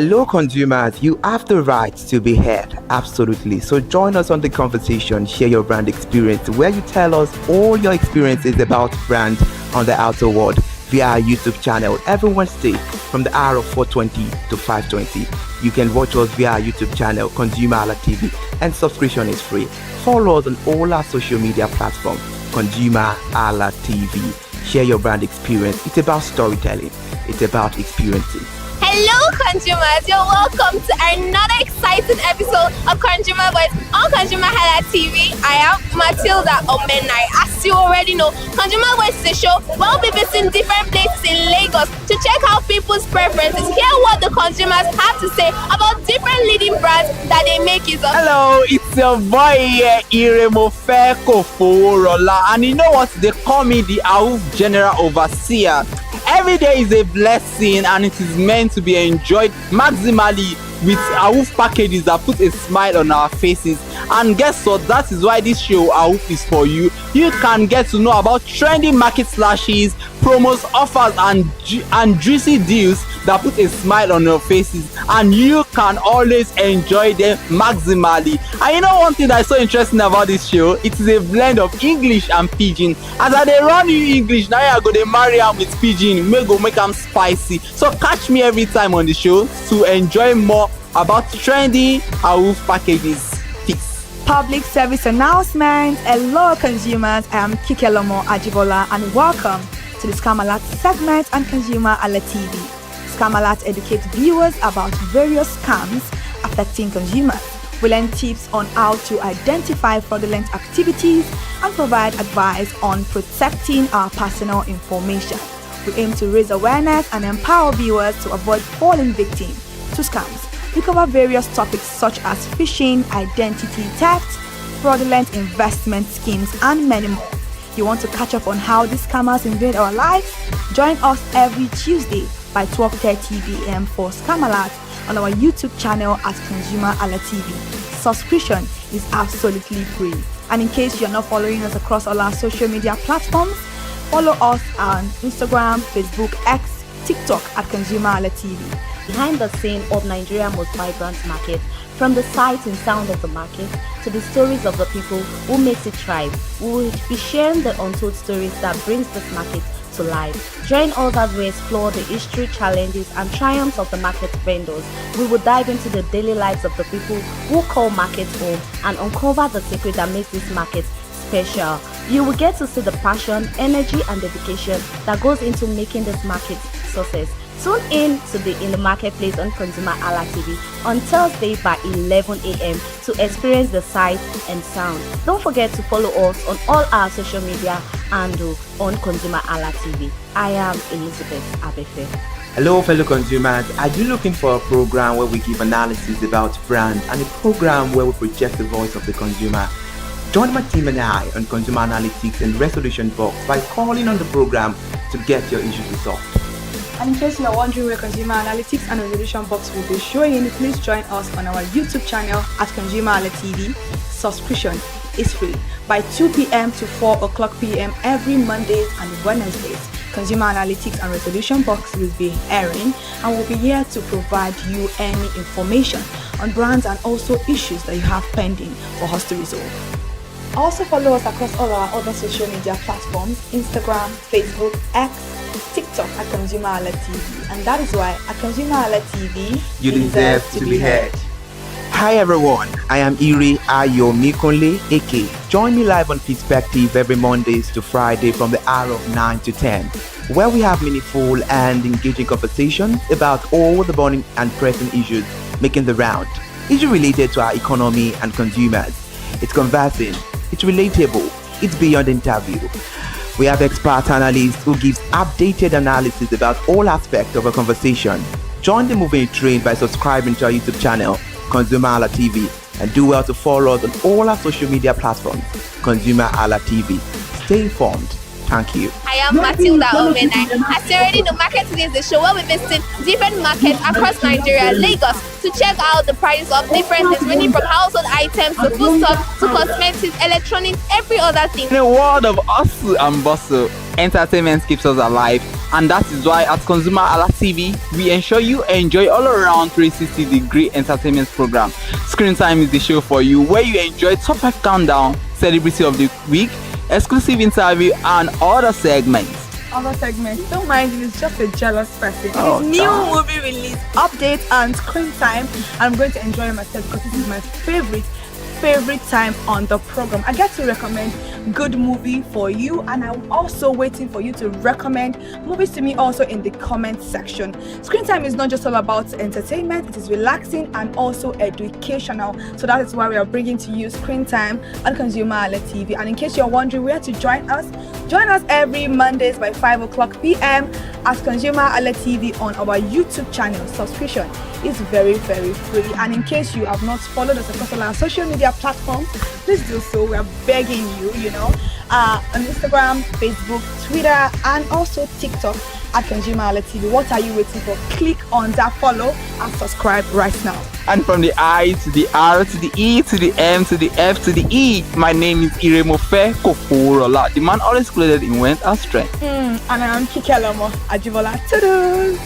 Hello, consumers. You have the right to be heard. Absolutely. So join us on the conversation, share your brand experience, where you tell us all your experiences about brand on the outer world via our YouTube channel every Wednesday from the hour of 4:20 to 5:20. You can watch us via our YouTube channel, ConsumerHallaTV, and subscription is free. Follow us on all our social media platforms, ConsumerHallaTV. Share your brand experience. It's about storytelling. It's about experiences. Hello consumers, you're welcome to another exciting episode of Consumer Voice on ConsumerHallaTV. I am Matilda Omenai. As you already know, Consumer Voice is a show where we'll be visiting different places in Lagos to check out people's preferences, hear what the consumers have to say about different leading brands that they make use of. Hello, it's your boy here, Iremofeko Foworola, and you know what? They call me the AWUF General Overseer. Every day is a blessing and it is meant to be enjoyed maximally with AWUF packages that put a smile on our faces. And guess what? That is why this show AWUF is for you. You can get to know about trendy market slashes, promos, offers and juicy deals that put a smile on your faces, and you can always enjoy them maximally. And you know one thing that is so interesting about this show? It is a blend of English and Pidgin. As I dey run you English, now I go dey marry am with Pidgin, make am spicy. So catch me every time on the show to enjoy more about trendy AWUF packages. Public service announcement. Hello consumers, I am Kikelomo Ajibola and welcome to the Scam Alert segment on ConsumerHallaTV. Scam Alert educates viewers about various scams affecting consumers. We learn tips on how to identify fraudulent activities and provide advice on protecting our personal information. We aim to raise awareness and empower viewers to avoid falling victim to scams. We cover various topics such as phishing, identity theft, fraudulent investment schemes, and many more. You want to catch up on how these scammers invade our lives? Join us every Tuesday by 12:30 p.m. for Scam Alert on our YouTube channel at ConsumerHallaTV. Subscription is absolutely free. And in case you're not following us across all our social media platforms, follow us on Instagram, Facebook, X, TikTok at ConsumerHallaTV. Behind the scene of Nigeria's most vibrant market, from the sight and sound of the market to the stories of the people who makes it thrive, we will be sharing the untold stories that brings this market to life. Join us as we explore the history, challenges, and triumphs of the market vendors. We will dive into the daily lives of the people who call markets home and uncover the secret that makes this market special. You will get to see the passion, energy, and dedication that goes into making this market success. Tune in to the In the Marketplace on ConsumerHallaTV on Thursday by 11 a.m. to experience the sight and sound. Don't forget to follow us on all our social media and on ConsumerHallaTV. I am Elizabeth Abefe. Hello, fellow consumers. Are you looking for a program where we give analysis about brand and a program where we project the voice of the consumer? Join my team and I on Consumer Analytics and Resolution Box by calling on the program to get your issues resolved. And in case you are wondering where Consumer Analytics and Resolution Box will be showing, please join us on our YouTube channel at ConsumerHallaTV. Subscription is free by 2 p.m. to 4 o'clock p.m. every Mondays and Wednesdays. Consumer Analytics and Resolution Box will be airing and will be here to provide you any information on brands and also issues that you have pending for us to resolve. Also follow us across all our other social media platforms, Instagram, Facebook, X, TikTok at ConsumerHallaTV. And that is why at ConsumerHallaTV, you deserve to be heard. Hi everyone, I am Iri Ayomikunle Eke. Join me live on Perspective every Mondays to Friday from the hour of 9 to 10, where we have meaningful and engaging conversations about all the burning and pressing issues making the round. Issues related to our economy and consumers. It's conversing, it's relatable, it's beyond interview. We have expert analysts who gives updated analysis about all aspects of a conversation. Join the moving train by subscribing to our YouTube channel, ConsumerHallaTV, and do well to follow us on all our social media platforms, ConsumerHallaTV. Stay informed. Thank you. I am Matilda Omenai. As you already know, Marketing is the show where we visit different markets across Nigeria, Lagos, to check out the prices of different things, ranging from household items to foodstuffs to cosmetics, electronics, every other thing. In a world of hustle and bustle, entertainment keeps us alive. And that is why at ConsumerHallaTV, we ensure you enjoy all around 360-degree entertainment program. Screen Time is the show for you, where you enjoy top 5 countdown, celebrity of the week, exclusive interview, and other segments. Don't mind if it's just a jealous person. Oh, It's new movie release, update, and screen time. I'm going to enjoy myself because this is my favorite time on the program. I get to recommend good movie for you, and I'm also waiting for you to recommend movies to me also in the comment section. Screen time is not just all about entertainment, it is relaxing and also educational. So that is why we are bringing to you Screen Time on ConsumerHallaTV. And in case you're wondering where to join us every Mondays by 5 o'clock p.m. at ConsumerHallaTV on our YouTube channel. Subscription is very free. And in case you have not followed us across all our social media platforms, please do so. We are begging you, on Instagram, Facebook, Twitter, and also TikTok at ConsumerHallaTV. What are you waiting for? Click on that follow and subscribe right now. And from the I to the R to the E to the M to the F to the E, my name is Iremofe Kokorola, the man always clothed in wealth and strength. And I am Kikelomo Ajibola. Toodles!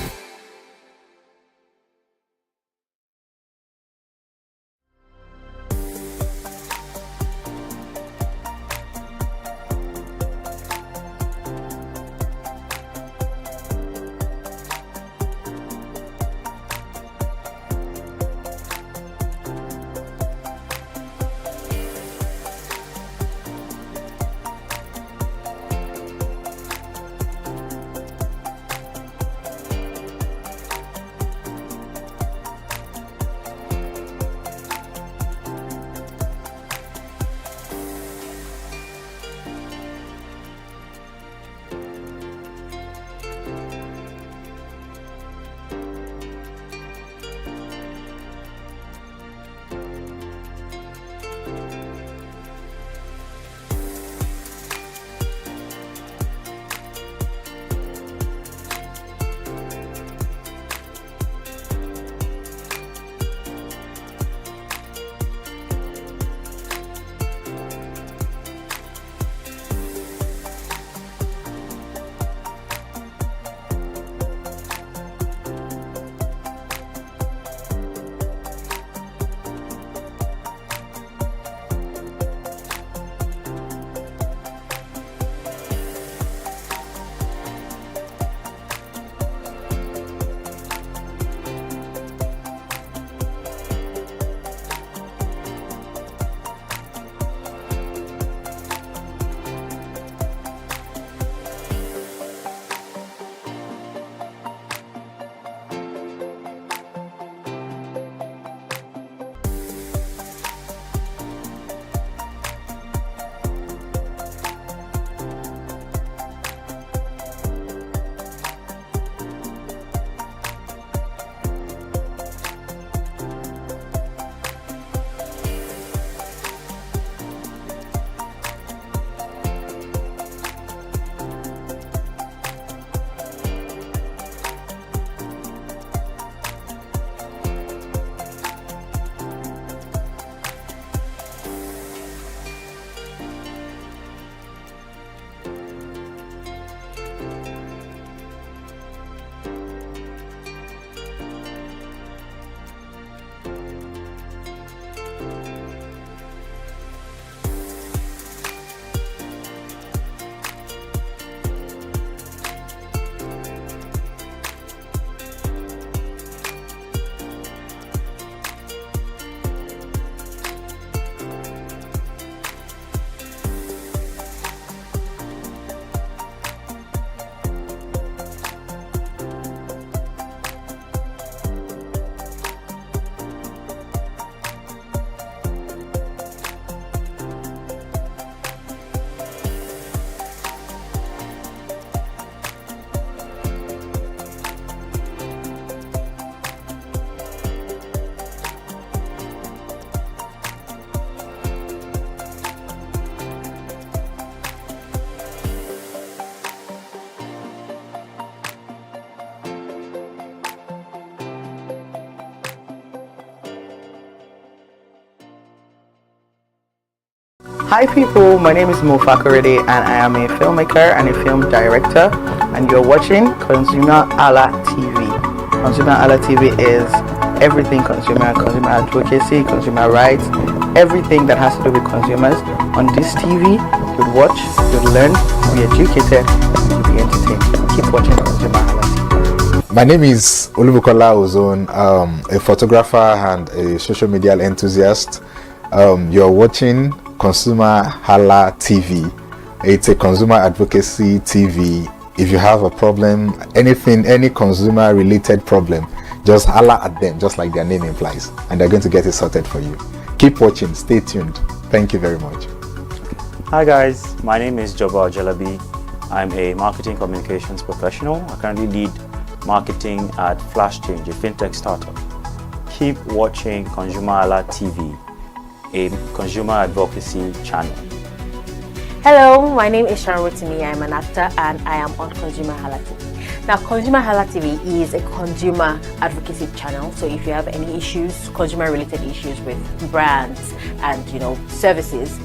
Hi people, my name is Mo Fakorede and I am a filmmaker and a film director. and you're watching ConsumerHalla TV. ConsumerHalla TV is everything consumer advocacy, consumer rights, everything that has to do with consumers. On this TV, you'll watch, you'll learn, you'll be educated, and you'll be entertained. Keep watching ConsumerHalla TV. My name is Olubukola Ozone, a photographer and a social media enthusiast. You're watching ConsumerHalla TV. It's a consumer advocacy TV. If you have a problem, anything, any consumer related problem, just holla at them, just like their name implies, and they're going to get it sorted for you. Keep watching, stay tuned. Thank you very much. Hi guys, my name is Joba Jalabi. I'm a marketing communications professional. I currently lead marketing at Flash Change, a fintech startup. Keep watching ConsumerHalla TV, a consumer advocacy channel. Hello, my name is Sharon Rotimi. I'm an actor and I am on ConsumerHalla TV. Now, ConsumerHalla TV is a consumer advocacy channel. So if you have any issues, consumer-related issues with brands and services,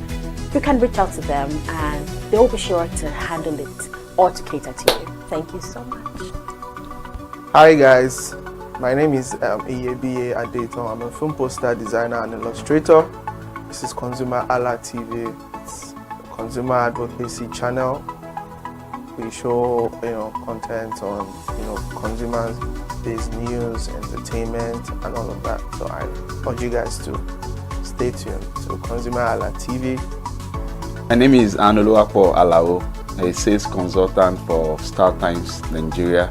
you can reach out to them and they will be sure to handle it or to cater to you. Thank you so much. Hi guys, my name is Iyebiye Adeton. I'm a film poster designer and illustrator. This is ConsumerHalla TV. It's a consumer advocacy channel. We show content on consumers-based news, entertainment, and all of that. So I urge you guys to stay tuned to ConsumerHalla TV. My name is Anoluwapo Alao, a sales consultant for Star Times Nigeria.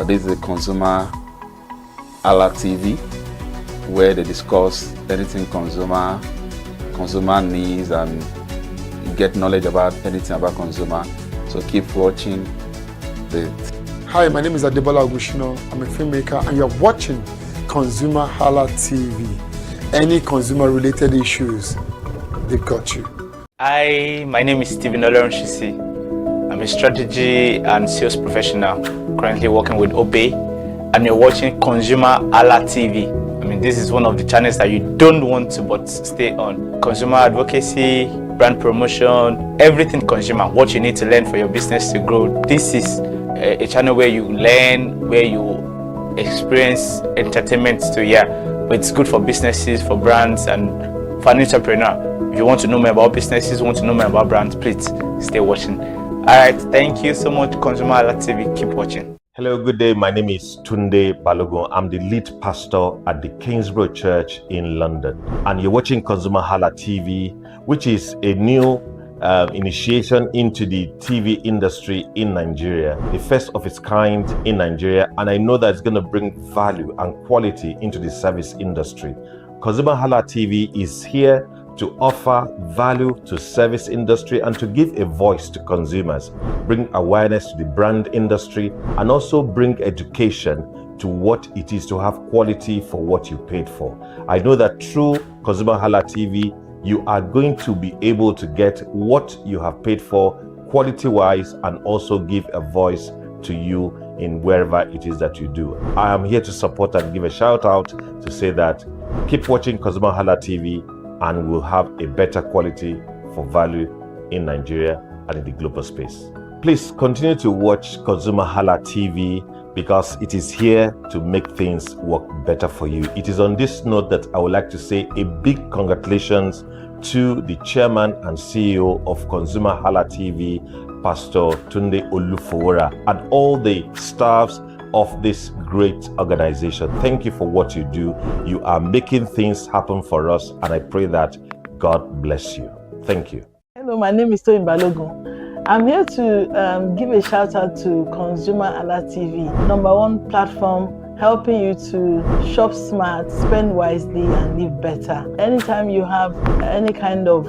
This is a ConsumerHalla TV, where they discuss anything consumer needs and get knowledge about anything about consumer. So keep watching. Hi, my name is Adebola Ogushino. I'm a filmmaker and you're watching ConsumerHalla TV. Any consumer related issues, they've got you. Hi, my name is Stephen Olorunshisi. I'm a strategy and sales professional, currently working with Obey, and you're watching ConsumerHalla TV. I mean, this is one of the channels that you don't want to but stay on. Consumer advocacy, brand promotion, everything consumer, what you need to learn for your business to grow. This is a channel where you learn, where you experience entertainment too, but it's good for businesses, for brands, and for an entrepreneur. If you want to know more about businesses, want to know more about brands, please stay watching. Alright, thank you so much, ConsumerHalla TV. Keep watching. Hello, good day. My name is Tunde Balogun. I'm the lead pastor at the Kingsborough Church in London. And you're watching ConsumerHalla TV, which is a new initiation into the TV industry in Nigeria, the first of its kind in Nigeria. And I know that it's going to bring value and quality into the service industry. ConsumerHalla TV is here to offer value to service industry and to give a voice to consumers, bring awareness to the brand industry, and also bring education to what it is to have quality for what you paid for. I know that through ConsumerHalla TV, you are going to be able to get what you have paid for quality-wise and also give a voice to you in wherever it is that you do. I am here to support and give a shout out to say that keep watching ConsumerHalla TV and we'll have a better quality for value in Nigeria and in the global space. Please continue to watch ConsumerHalla TV because it is here to make things work better for you. It is on this note that I would like to say a big congratulations to the chairman and CEO of ConsumerHalla TV, Pastor Tunde Olufowora, and all the staffs of this great organization. Thank you for what you do. You are making things happen for us, and I pray that God bless you. Thank you. Hello, my name is Toyin Balogun. I'm here to give a shout out to ConsumerHalla TV, #1 platform helping you to shop smart, spend wisely, and live better. Anytime you have any kind of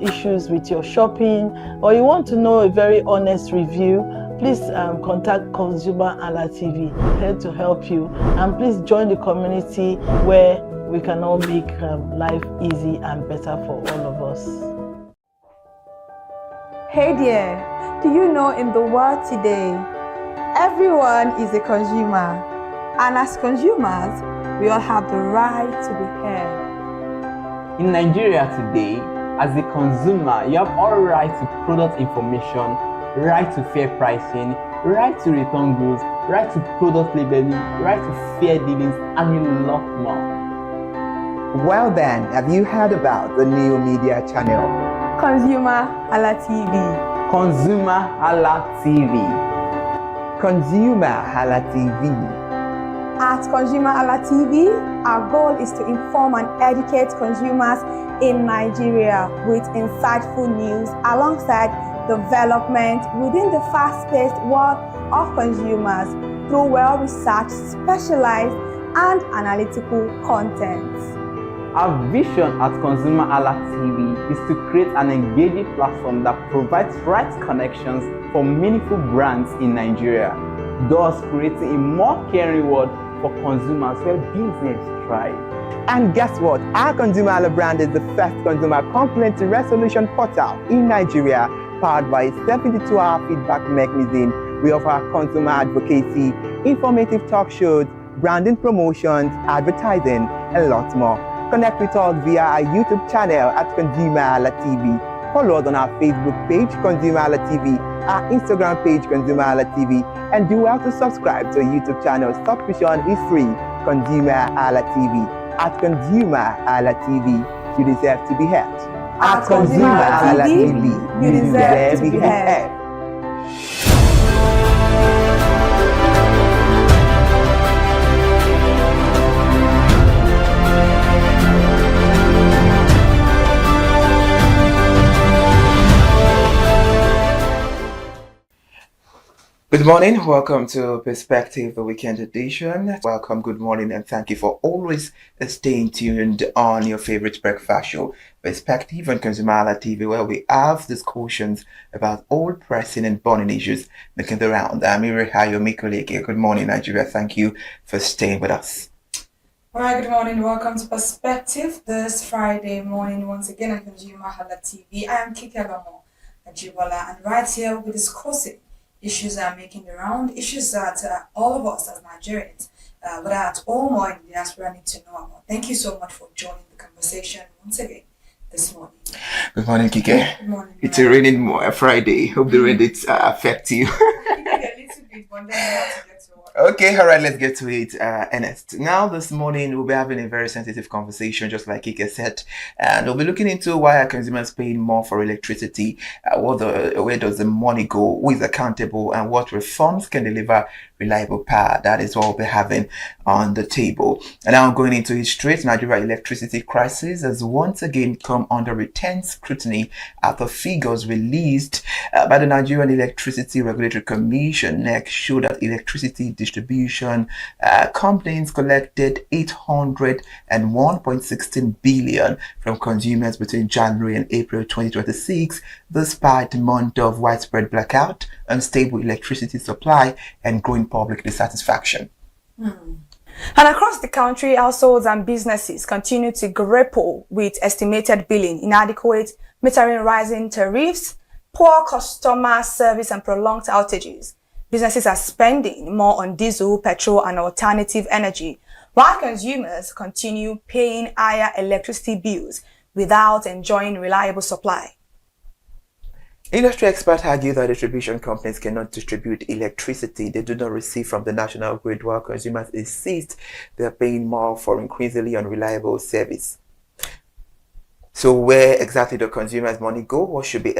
issues with your shopping, or you want to know a very honest review, please contact ConsumerHalla TV, here to help you. And please join the community where we can all make life easy and better for all of us. Hey there, do you know in the world today, everyone is a consumer. And as consumers, we all have the right to be heard. In Nigeria today, as a consumer, you have all right to product information, right to fair pricing, right to return goods, right to product labeling, right to fair dealings, and a lot more. Well then, have you heard about the new media channel? ConsumerHalla TV. ConsumerHalla TV. ConsumerHalla TV. At ConsumerHalla TV, our goal is to inform and educate consumers in Nigeria with insightful news alongside development within the fast-paced world of consumers through well-researched, specialized, and analytical content. Our vision at ConsumerHalla TV is to create an engaging platform that provides right connections for meaningful brands in Nigeria, thus creating a more caring world for consumers where business thrive. And guess what? Our ConsumerHalla brand is the first consumer complaint resolution portal in Nigeria, powered by a 72-hour feedback mechanism. We offer consumer advocacy, informative talk shows, branding promotions, advertising, and lots more. Connect with us via our YouTube channel at ConsumerHalla TV. Follow us on our Facebook page, ConsumerHalla TV, our Instagram page, ConsumerHalla TV, and do well to subscribe to our YouTube channel. Subscription is free. ConsumerHalla TV. At ConsumerHalla TV, you deserve to be heard. At ConsumerHalla TV, you deserve to be heard. Good morning, welcome to Perspective, the weekend edition. Welcome, good morning, and thank you for always staying tuned on your favorite breakfast show, Perspective on ConsumerHalla TV, where we have discussions about all pressing and burning issues making the round. I'm Irihayo Mikoleke. Good morning, Nigeria. Thank you for staying with us. All right, good morning. Welcome to Perspective this Friday morning. Once again on ConsumerHalla TV. I am Kike Lomo Ajibola, and right here we're discussing issues that are making the round, issues that all of us as Nigerians, whether at home or in the diaspora, need to know about. Thank you so much for joining the conversation once again this morning. Good morning, Kike. Good morning. It's a raining Friday. Hope the rain did affect you. A little bit, but then we have to get to work. Okay, all right, let's get to it, Ernest. Now, this morning, we'll be having a very sensitive conversation, just like Kike said, and we'll be looking into why are consumers paying more for electricity, where does the money go, who is accountable, and what reforms can deliver reliable power. That is what we'll be having on the table. And now going into it straight, Nigeria electricity crisis has once again come under intense scrutiny after figures released by the Nigerian Electricity Regulatory Commission (NEC) show that electricity distribution companies collected 801.16 billion from consumers between January and April 2026, despite a month of widespread blackout, unstable electricity supply, and growing public dissatisfaction. And across the country, households and businesses continue to grapple with estimated billing, inadequate metering, rising tariffs, poor customer service, and prolonged outages. Businesses are spending more on diesel, petrol, and alternative energy, while consumers continue paying higher electricity bills without enjoying reliable supply. Industry experts argue that distribution companies cannot distribute electricity they do not receive from the national grid, while consumers insist they are paying more for increasingly unreliable service. So where exactly do consumers' money go? Who should be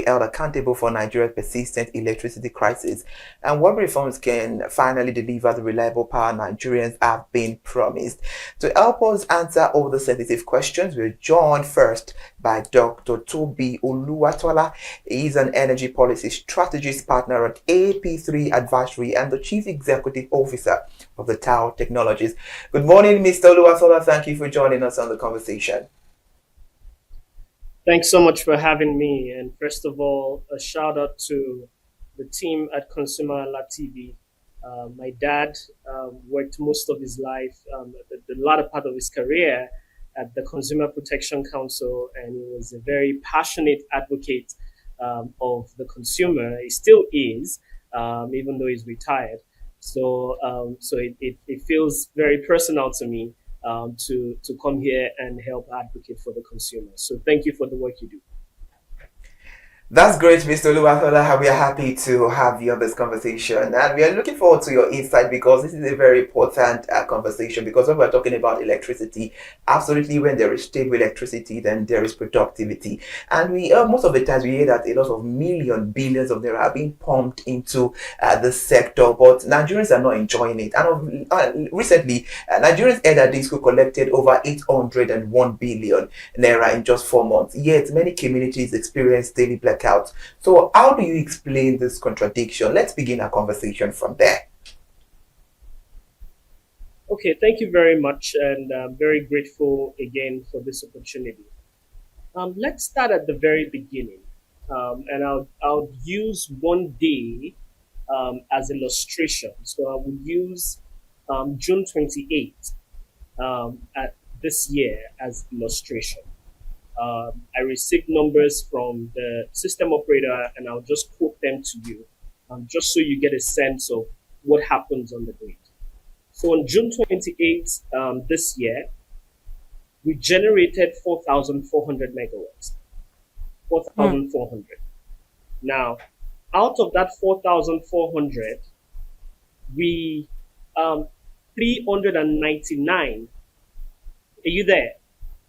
held accountable for Nigeria's persistent electricity crisis? And what reforms can finally deliver the reliable power Nigerians have been promised? To help us answer all the sensitive questions, we're joined first by Dr. Toby Oluwatola. He's an energy policy strategist partner at AP3 Advisory and the Chief Executive Officer of the Tao Technologies. Good morning, Mr. Oluwatola. Thank you for joining us on the conversation. Thanks so much for having me. And first of all, a shout out to the team at ConsumerHalla TV. My dad worked most of his life, the latter part of his career at the Consumer Protection Council, and he was a very passionate advocate of the consumer. He still is, even though he's retired. So it feels very personal to me to come here and help advocate for the consumer. So thank you for the work you do. That's great, Mr. Oluwatola. We are happy to have you on this conversation, and we are looking forward to your insight because this is a very important conversation. Because when we're talking about electricity, absolutely, when there is stable electricity, then there is productivity, and we most of the times we hear that a lot of billions of naira are being pumped into the sector, but Nigerians are not enjoying it. And recently, Nigerians heard that DISCO collected over 801 billion naira in just 4 months. Yet many communities experience daily blackouts. So how do you explain this contradiction? Let's begin our conversation from there. Okay, thank you very much, and I'm very grateful again for this opportunity. Let's start at the very beginning, and I'll use one day as illustration. So I will use June 28th at this year as illustration. I received numbers from the system operator, and I'll just quote them to you, just so you get a sense of what happens on the grid. So on June 28th this year, we generated 4,400 megawatts. 4,400. Now, out of that 4,400, we 399. Are you there?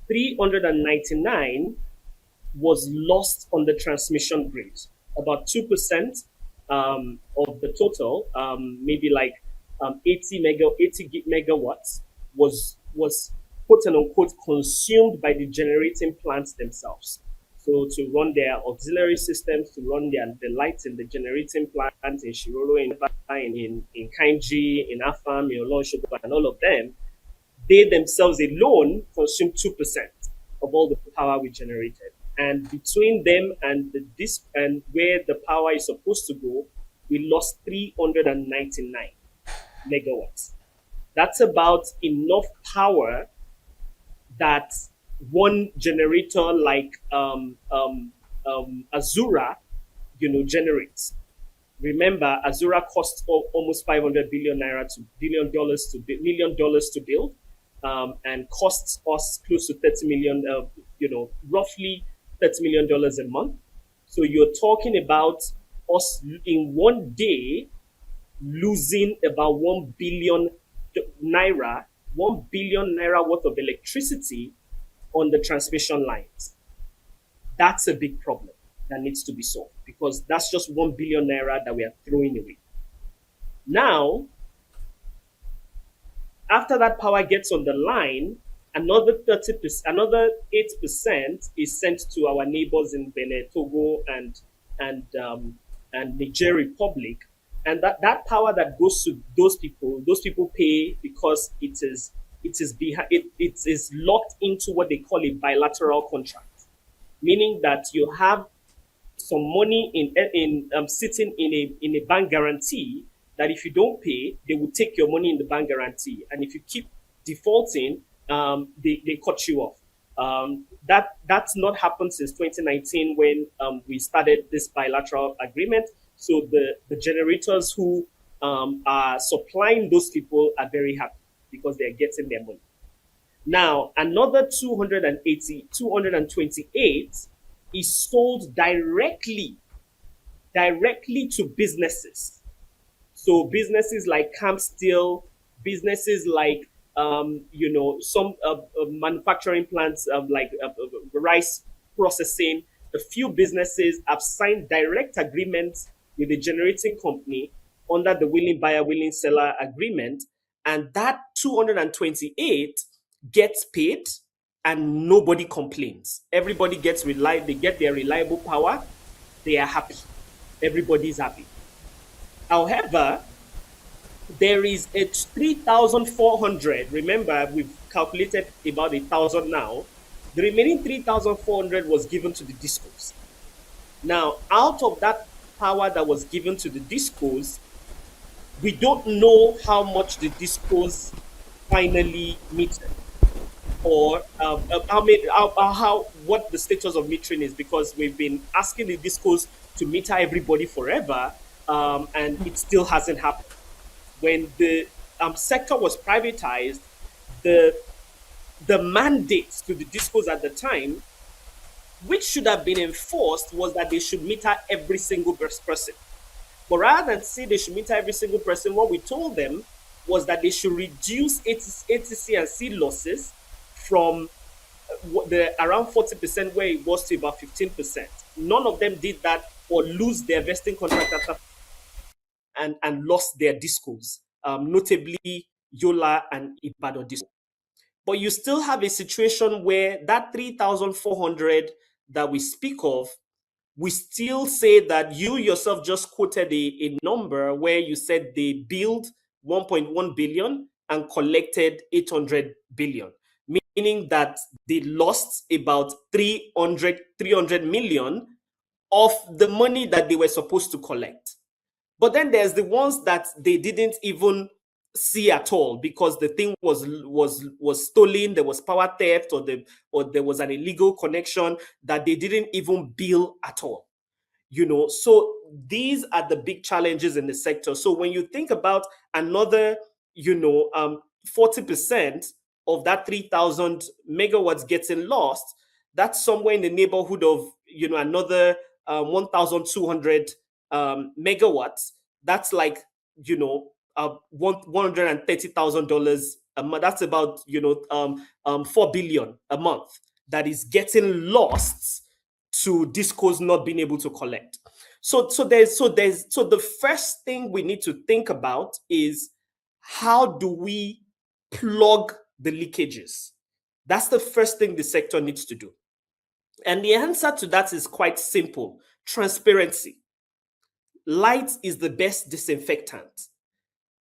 399 was lost on the transmission grid. About 2% of the total, maybe like 80 megawatts, was quote unquote consumed by the generating plants themselves. So to run their auxiliary systems, to run the lights in the generating plants in Shiroro, in Kainji, in Afam, in Olonshogo, and all of them, they themselves alone consume 2% of all the power we generated. And between them and and where the power is supposed to go, we lost 399 megawatts. That's about enough power that one generator like Azura, generates. Remember, Azura costs almost 500 billion naira to $1 billion to build, and costs us close to 30 million, roughly $30 million a month. So you're talking about us in one day losing about 1 billion naira, 1 billion naira worth of electricity on the transmission lines. That's a big problem that needs to be solved, because that's just 1 billion naira that we are throwing away. Now, after that power gets on the line, another 30%, another 8% is sent to our neighbors in Benin, Togo, and Niger Republic. And that power that goes to those people pay because it is locked into what they call a bilateral contract, meaning that you have some money sitting in a bank guarantee that if you don't pay, they will take your money in the bank guarantee, and if you keep defaulting, they cut you off. That's not happened since 2019 when we started this bilateral agreement. So the generators who are supplying those people are very happy because they're getting their money. Now, another 228 is sold directly to businesses. So businesses like Camp Steel, businesses like some manufacturing plants like rice processing. A few businesses have signed direct agreements with the generating company under the willing buyer, willing seller agreement, and that 228 gets paid and nobody complains. Everybody gets they get their reliable power. They are happy. Everybody's happy. However, there is a 3,400. Remember, we've calculated about 1,000 now. The remaining 3,400 was given to the discos. Now, out of that power that was given to the discos, we don't know how much the discos finally metered, or what the status of metering is, because we've been asking the discos to meter everybody forever, and it still hasn't happened. When the sector was privatized, the mandates to the discos at the time which should have been enforced was that they should meter every single person. But rather than say they should meter every single person, what we told them was that they should reduce ATC and C losses from the around 40% where it was to about 15%. None of them did that or lose their vesting contract after and lost their discos, notably Yola and Ibadan disco. But you still have a situation where that 3,400 that we speak of, we still say that you yourself just quoted a number where you said they billed 1.1 billion and collected 800 billion, meaning that they lost about 300 million of the money that they were supposed to collect. But then there's the ones that they didn't even see at all because the thing was stolen, there was power theft, or there was an illegal connection that they didn't even bill at all. So these are the big challenges in the sector. So when you think about another 40% of that 3,000 megawatts getting lost, that's somewhere in the neighborhood of another 1,200 megawatts. That's like $130,000 a month. That's about 4 billion a month that is getting lost to discos not being able to collect. So the first thing we need to think about is how do we plug the leakages? That's the first thing the sector needs to do. And the answer to that is quite simple: transparency. Light is the best disinfectant.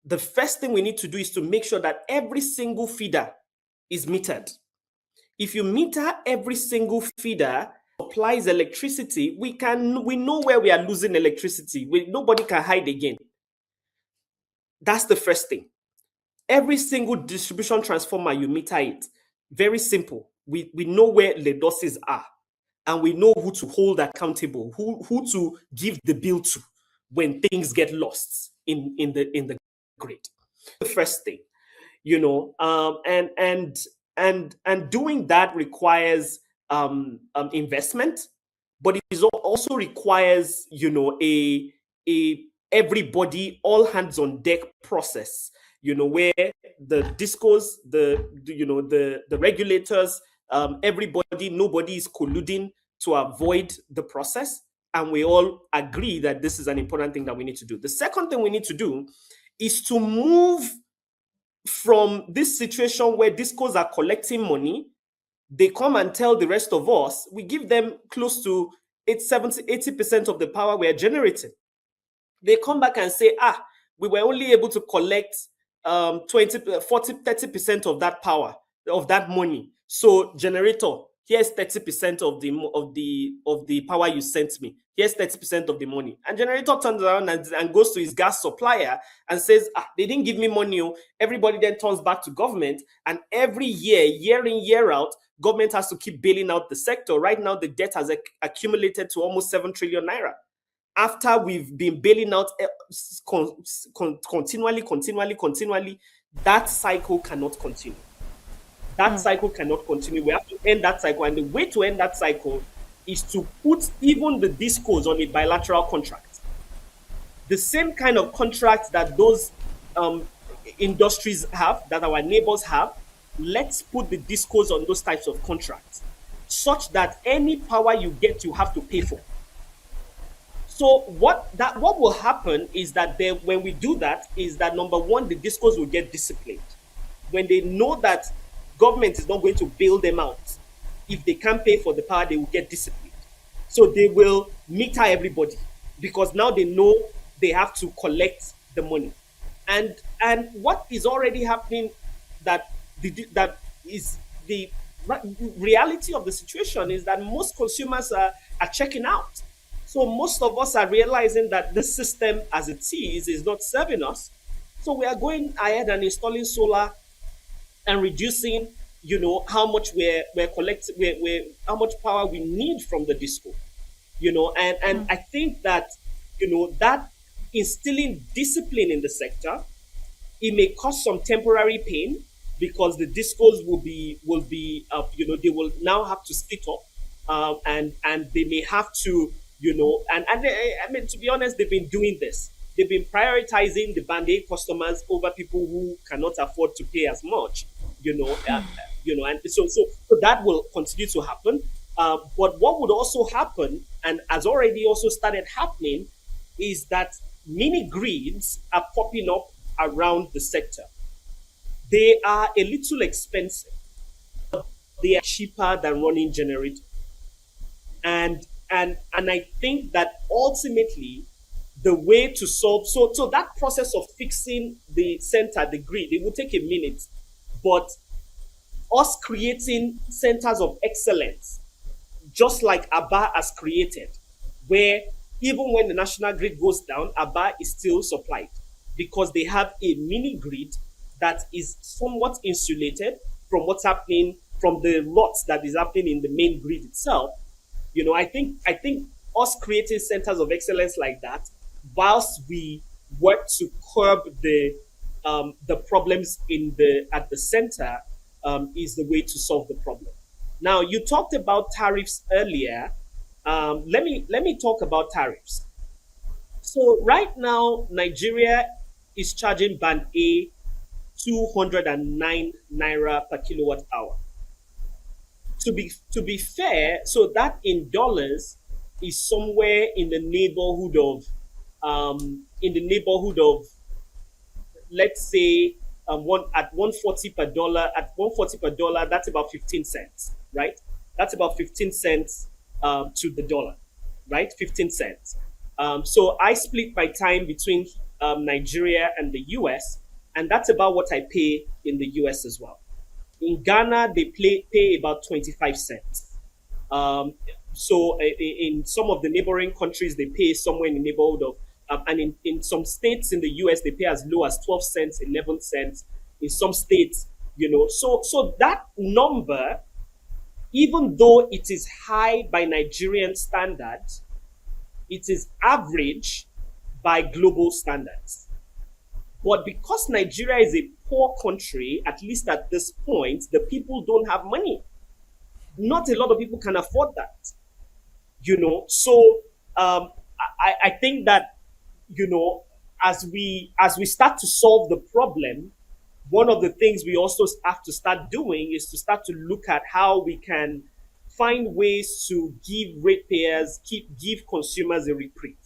The first thing we need to do is to make sure that every single feeder is metered. If you meter every single feeder supplies electricity, we know where we are losing electricity. Nobody can hide again. That's the first thing. Every single distribution transformer, you meter it. Very simple. We know where the losses are, and we know who to hold accountable, who to give the bill to when things get lost in the grid. The first thing, and doing that requires investment, but it also requires a everybody all hands on deck process, where the discos, the regulators, nobody is colluding to avoid the process, and we all agree that this is an important thing that we need to do. The second thing we need to do is to move from this situation where discos are collecting money. They come and tell the rest of us, we give them close to 80% of the power we're generating. They come back and say, we were only able to collect 20, 40, 30% of that power, of that money. So generator, here's 30% of the power you sent me. Here's 30% of the money. And generator turns around and goes to his gas supplier and says, they didn't give me money. Everybody then turns back to government. And every year in, year out, government has to keep bailing out the sector. Right now, the debt has accumulated to almost 7 trillion naira. After we've been bailing out continually, that cycle cannot continue. That cycle cannot continue. We have to end that cycle. And the way to end that cycle is to put even the discos on a bilateral contract. The same kind of contract that those industries have, that our neighbors have, let's put the discos on those types of contracts, such that any power you get, you have to pay for. So what will happen is that when we do that, is that number one, the discos will get disciplined. When they know that government is not going to bail them out, if they can't pay for the power, they will get disciplined. So they will meter everybody, because now they know they have to collect the money. And what is already happening, that is the reality of the situation, is that most consumers are checking out. So most of us are realizing that this system as it is not serving us. So we are going ahead and installing solar and reducing, how much we're collecting, how much power we need from the disco, and I think that, that instilling discipline in the sector, it may cause some temporary pain, because the discos will be, they will now have to split up. and they may have to, and they, I mean, to be honest, they've been doing this. They've been prioritizing the band-aid customers over people who cannot afford to pay as much, and so that will continue to happen. But what would also happen, and has already also started happening, is that mini grids are popping up around the sector. They are a little expensive. They are cheaper than running generators. And I think that ultimately the way to solve so that process of fixing the center, the grid, it will take a minute. But us creating centers of excellence, just like ABBA has created, where even when the national grid goes down, ABBA is still supplied because they have a mini grid that is somewhat insulated from what's happening, from the lots that is happening in the main grid itself. I think us creating centers of excellence like that, whilst we work to curb the problems at the center, is the way to solve the problem. Now, you talked about tariffs earlier. Let me talk about tariffs. So right now, Nigeria is charging band A 209 naira per kilowatt hour. To be fair, so that in dollars is somewhere in the neighborhood of let's say at 140 per dollar. At 140 per dollar, that's about 15 cents, right? That's about 15 cents to the dollar, right? 15 cents. So I split my time between Nigeria and the US, and that's about what I pay in the US as well. In Ghana, they pay about 25 cents. So in some of the neighboring countries, they pay somewhere in the neighborhood of, and in some states in the US, they pay as low as 12 cents, 11 cents. In some states, so that number, even though it is high by Nigerian standards, it is average by global standards. But because Nigeria is a poor country, at least at this point, the people don't have money. Not a lot of people can afford that. So I think that, as we start to solve the problem, one of the things we also have to start doing is to start to look at how we can find ways to give ratepayers, give consumers a reprieve.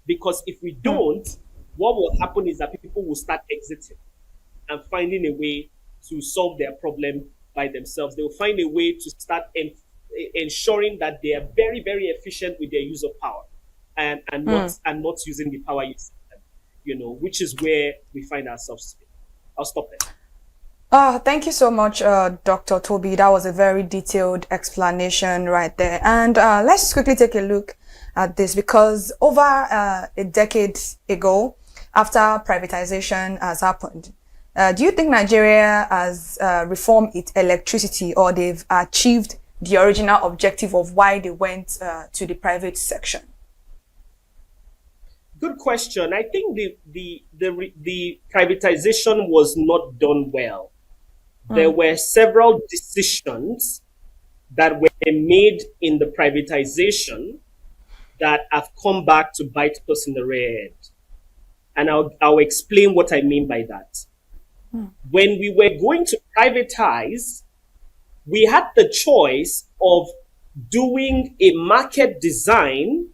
Because if we don't, what will happen is that people will start exiting and finding a way to solve their problem by themselves. They will find a way to start ensuring that they are very, very efficient with their use of power and not using the power used, which is where we find ourselves today. I'll stop there. Thank you so much, Dr. Toby. That was a very detailed explanation right there. And let's quickly take a look at this, because over a decade ago, after privatization has happened, do you think Nigeria has reformed its electricity, or they've achieved the original objective of why they went to the private section? Good question. I think the privatization was not done well. There were several decisions that were made in the privatization that have come back to bite us in the rear end. And I'll explain what I mean by that. When we were going to privatize, we had the choice of doing a market design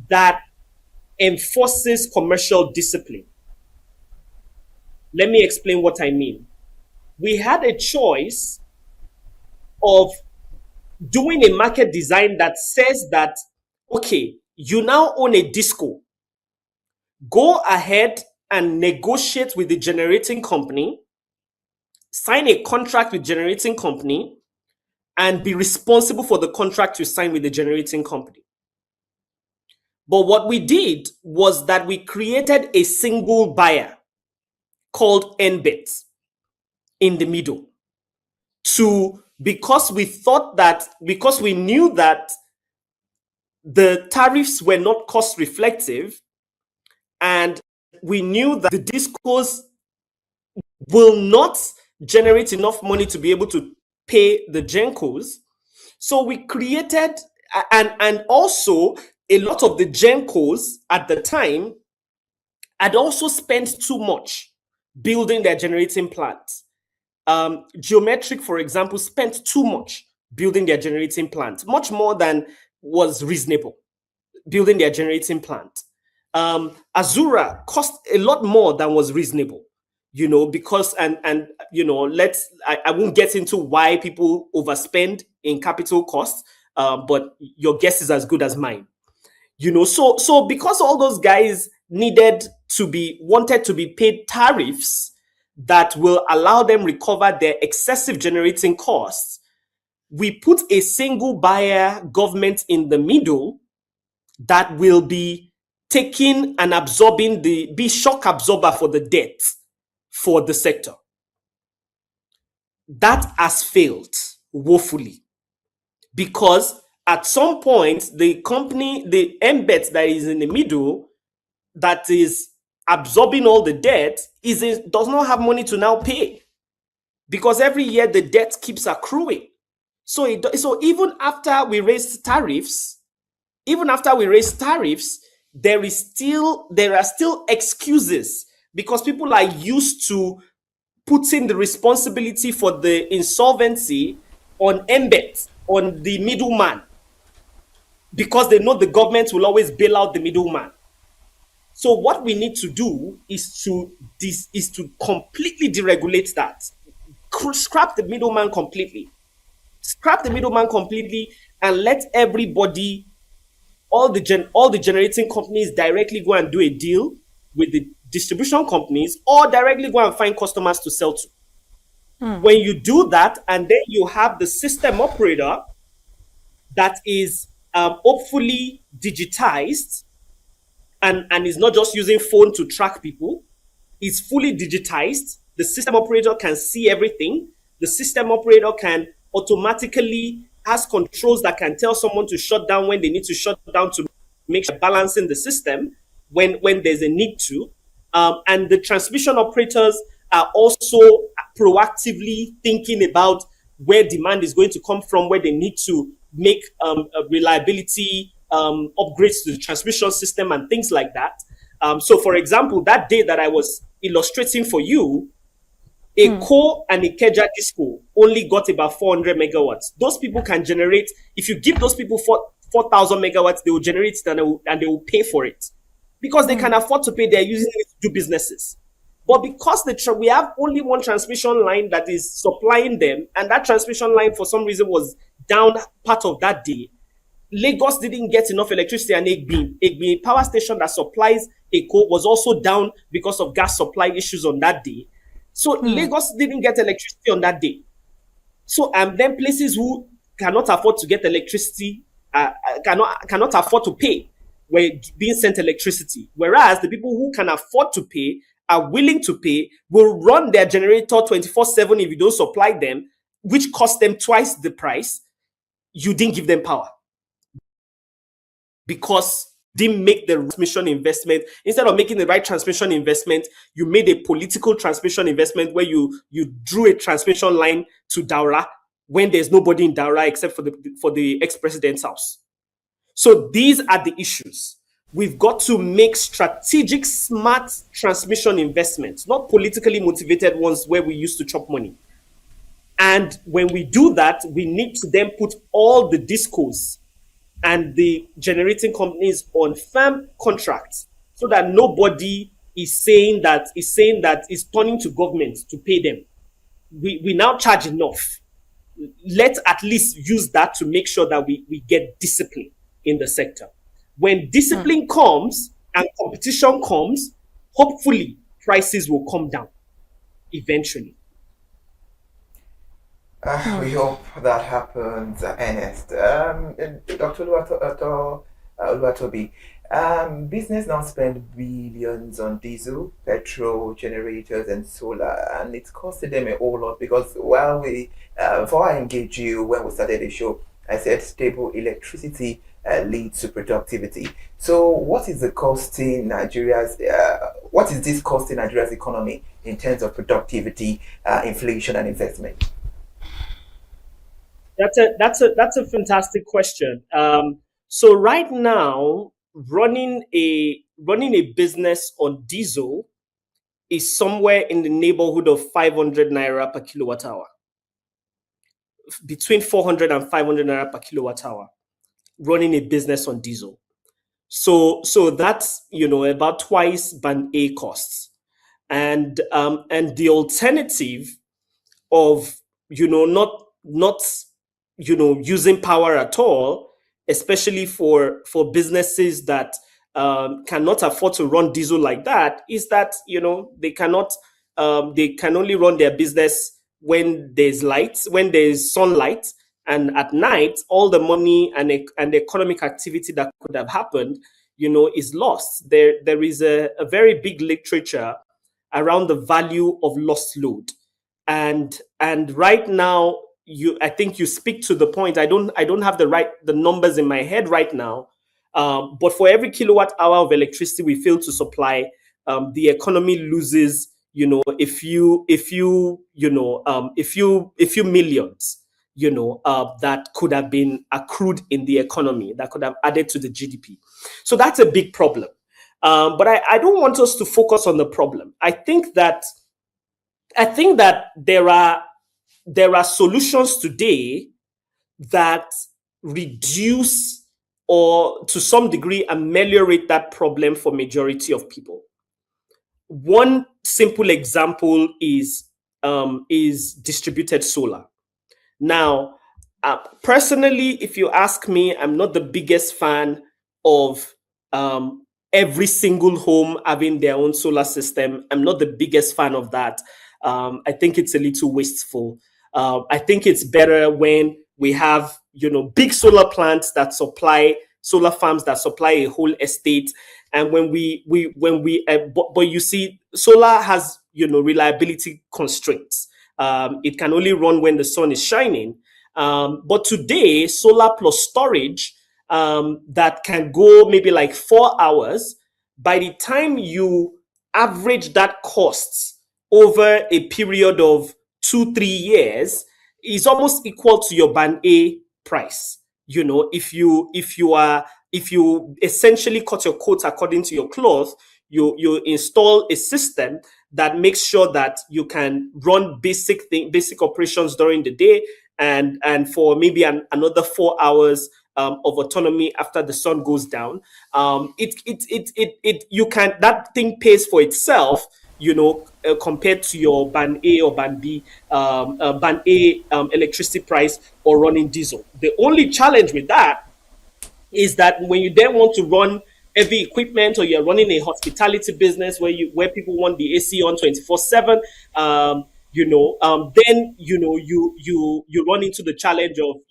that enforces commercial discipline. Let me explain what I mean. We had a choice of doing a market design that says that, okay, you now own a disco. Go ahead and negotiate with the generating company, sign a contract with generating company, and be responsible for the contract you sign with the generating company. But what we did was that we created a single buyer called NBIT in the middle, because we knew that the tariffs were not cost reflective, and we knew that the discos will not generate enough money to be able to pay the gencos. So we created, and also a lot of the gencos at the time had also spent too much building their generating plants. Geometric, for example, spent too much building their generating plant, much more than was reasonable building their generating plant. Azura cost a lot more than was reasonable, because and I won't get into why people overspend in capital costs, but your guess is as good as mine. So because all those guys wanted to be paid tariffs that will allow them recover their excessive generating costs, we put a single buyer government in the middle that will be taking and absorbing be shock absorber for the debt for the sector. That has failed woefully, because at some point the company, the embed that is in the middle, that is absorbing all the debt, does not have money to now pay, because every year the debt keeps accruing. So even after we raised tariffs, there are still excuses, because people are used to putting the responsibility for the insolvency on embed, on the middleman, because they know the government will always bail out the middleman. So what we need to do is to completely deregulate that. Scrap the middleman completely. And let everybody, all the generating companies, directly go and do a deal with the distribution companies, or directly go and find customers to sell to. When you do that, and then you have the system operator that is hopefully digitized, and is not just using phone to track people, it's fully digitized. The system operator can see everything. The system operator can automatically has controls that can tell someone to shut down when they need to shut down, to make sure balancing the system when there's a need to. And the transmission operators are also proactively thinking about where demand is going to come from, where they need to make reliability upgrades to the transmission system and things like that. So, for example, that day that I was illustrating for you, Eko and Ikeja Disco only got about 400 megawatts. Those people can generate, if you give those people 4,000 megawatts, they will generate it and they will pay for it, because they can afford to pay. They're using it to do businesses. But because we have only one transmission line that is supplying them, and that transmission line for some reason was down part of that day, Lagos didn't get enough electricity, and Egbi power station that supplies Eko was also down because of gas supply issues on that day. So Lagos didn't get electricity on that day. So then places who cannot afford to get electricity, cannot afford to pay, were being sent electricity. Whereas the people who can afford to pay, are willing to pay, will run their generator 24/7 if you don't supply them, which costs them twice the price. You didn't give them power, because didn't make the transmission investment. Instead of making the right transmission investment, you made a political transmission investment where you drew a transmission line to Daura when there's nobody in Daura except for the ex-president's house. So these are the issues. We've got to make strategic, smart transmission investments, not politically motivated ones where we used to chop money. And when we do that, we need to then put all the discos and the generating companies on firm contracts, so that nobody is saying that is turning to government to pay them. We now charge enough. Let's at least use that to make sure that we get discipline in the sector. When discipline comes and competition comes, hopefully prices will come down eventually. We hope that happens, Ernest. Dr. Oluwatobi, business now spend billions on diesel, petrol, generators, and solar, and it's costing them a whole lot, because before I engaged you when we started the show, I said stable electricity leads to productivity. So what is this costing Nigeria's economy in terms of productivity, inflation, and investment? That's a fantastic question. So right now, running a business on diesel is somewhere in the neighborhood of 500 naira per kilowatt hour, between 400 and 500 naira per kilowatt hour, running a business on diesel. So that's about twice band A costs, and the alternative of not using power at all, especially for businesses that cannot afford to run diesel like that, is that they can only run their business when there's light, when there's sunlight, and at night all the money and the economic activity that could have happened is lost. There is a very big literature around the value of lost load, and right now, I think you speak to the point. I don't have the numbers in my head right now, but for every kilowatt hour of electricity we fail to supply, the economy loses a few millions that could have been accrued in the economy, that could have added to the GDP. So that's a big problem. But I don't want us to focus on the problem. I think that there are solutions today that reduce or to some degree ameliorate that problem for majority of people. One simple example is distributed solar. Now, personally, if you ask me, I'm not the biggest fan of every single home having their own solar system. I'm not the biggest fan of that. I think it's a little wasteful. I think it's better when we have, big solar plants that supply solar farms that supply a whole estate. And but you see, solar has, reliability constraints. It can only run when the sun is shining. But today, solar plus storage that can go maybe like 4 hours, by the time you average that cost over a period of 2-3 years, is almost equal to your band A price. If you essentially cut your coat according to your cloth, you install a system that makes sure that you can run basic operations during the day, and for maybe another 4 hours of autonomy after the sun goes down. That thing pays for itself, compared to your band A or band B, band A electricity price or running diesel. The only challenge with that is that when you then want to run heavy equipment, or you're running a hospitality business where people want the AC on 24/7, then you run into the challenge of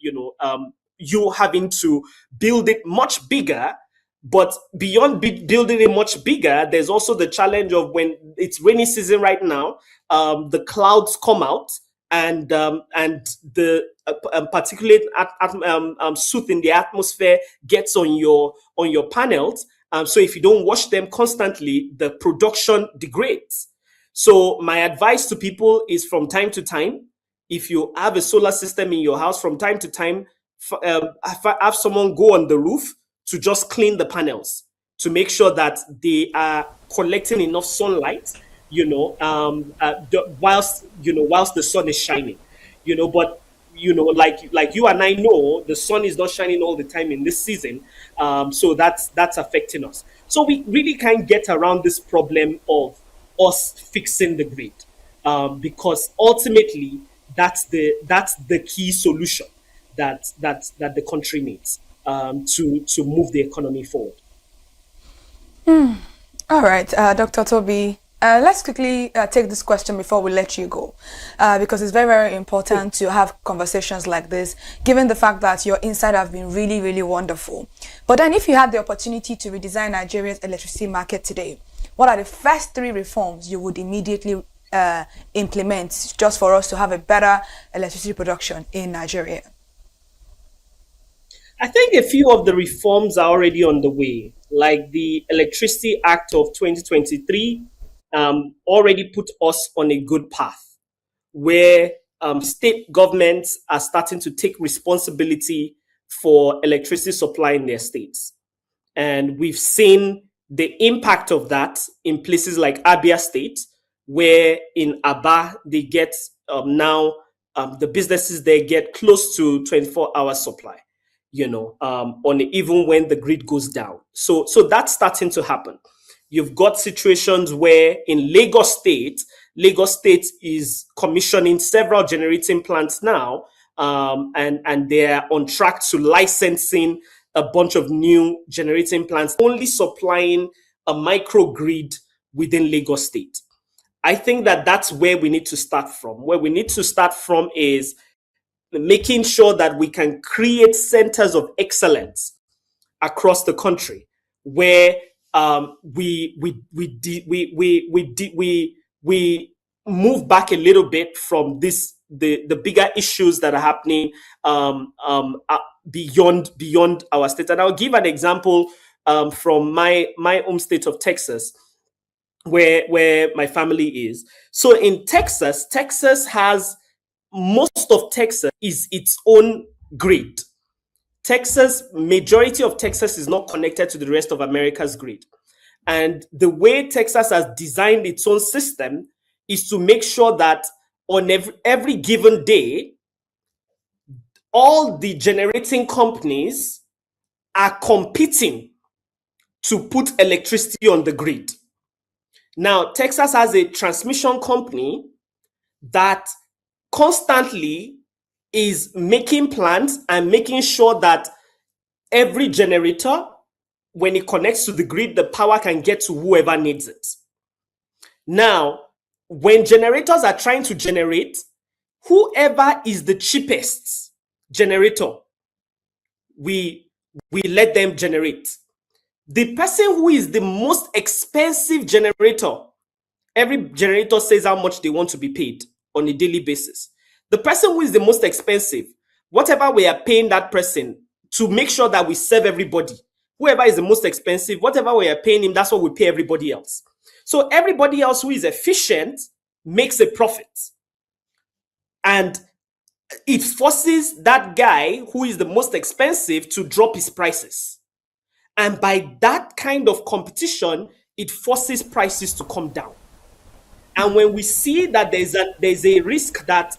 you having to build it much bigger. But beyond building it much bigger, there's also the challenge of when it's rainy season right now, the clouds come out, and the particulate soot in the atmosphere gets on your panels. So if you don't wash them constantly, the production degrades. So my advice to people is, from time to time, if you have a solar system in your house, from time to time, have someone go on the roof to just clean the panels, to make sure that they are collecting enough sunlight, whilst the sun is shining, but like you and I know, the sun is not shining all the time in this season, so that's affecting us. So we really can't get around this problem of us fixing the grid, because ultimately that's the key solution that the country needs to move the economy forward. All right, Dr. Toby, let's quickly take this question before we let you go, because it's very, very important to have conversations like this, given the fact that your insights have been really, really wonderful. But then, if you had the opportunity to redesign Nigeria's electricity market today, what are the first 3 reforms you would immediately implement just for us to have a better electricity production in Nigeria? I think a few of the reforms are already on the way, like the Electricity Act of 2023 already put us on a good path, where state governments are starting to take responsibility for electricity supply in their states. And we've seen the impact of that in places like Abia State, where in Aba, they get now the businesses there get close to 24-hour supply, even when the grid goes down. So that's starting to happen. You've got situations where in Lagos State is commissioning several generating plants now, and they're on track to licensing a bunch of new generating plants, only supplying a microgrid within Lagos State. I think that that's where we need to start from. Where we need to start from is making sure that we can create centers of excellence across the country, where we move back a little bit from the bigger issues that are happening beyond our state. And I'll give an example from my home state of Texas, where my family is. So in Texas has, most of Texas is its own grid. Majority of Texas is not connected to the rest of America's grid. And the way Texas has designed its own system is to make sure that on every given day, all the generating companies are competing to put electricity on the grid. Now, Texas has a transmission company that constantly is making plans and making sure that every generator, when it connects to the grid, the power can get to whoever needs it. Now, when generators are trying to generate, whoever is the cheapest generator, we let them generate. The person who is the most expensive generator, every generator says how much they want to be paid on a daily basis. The person who is the most expensive, whatever we are paying that person to make sure that we serve everybody, whoever is the most expensive, whatever we are paying him, that's what we pay everybody else. So everybody else who is efficient makes a profit. And it forces that guy who is the most expensive to drop his prices. And by that kind of competition, it forces prices to come down. And when we see that there's a risk that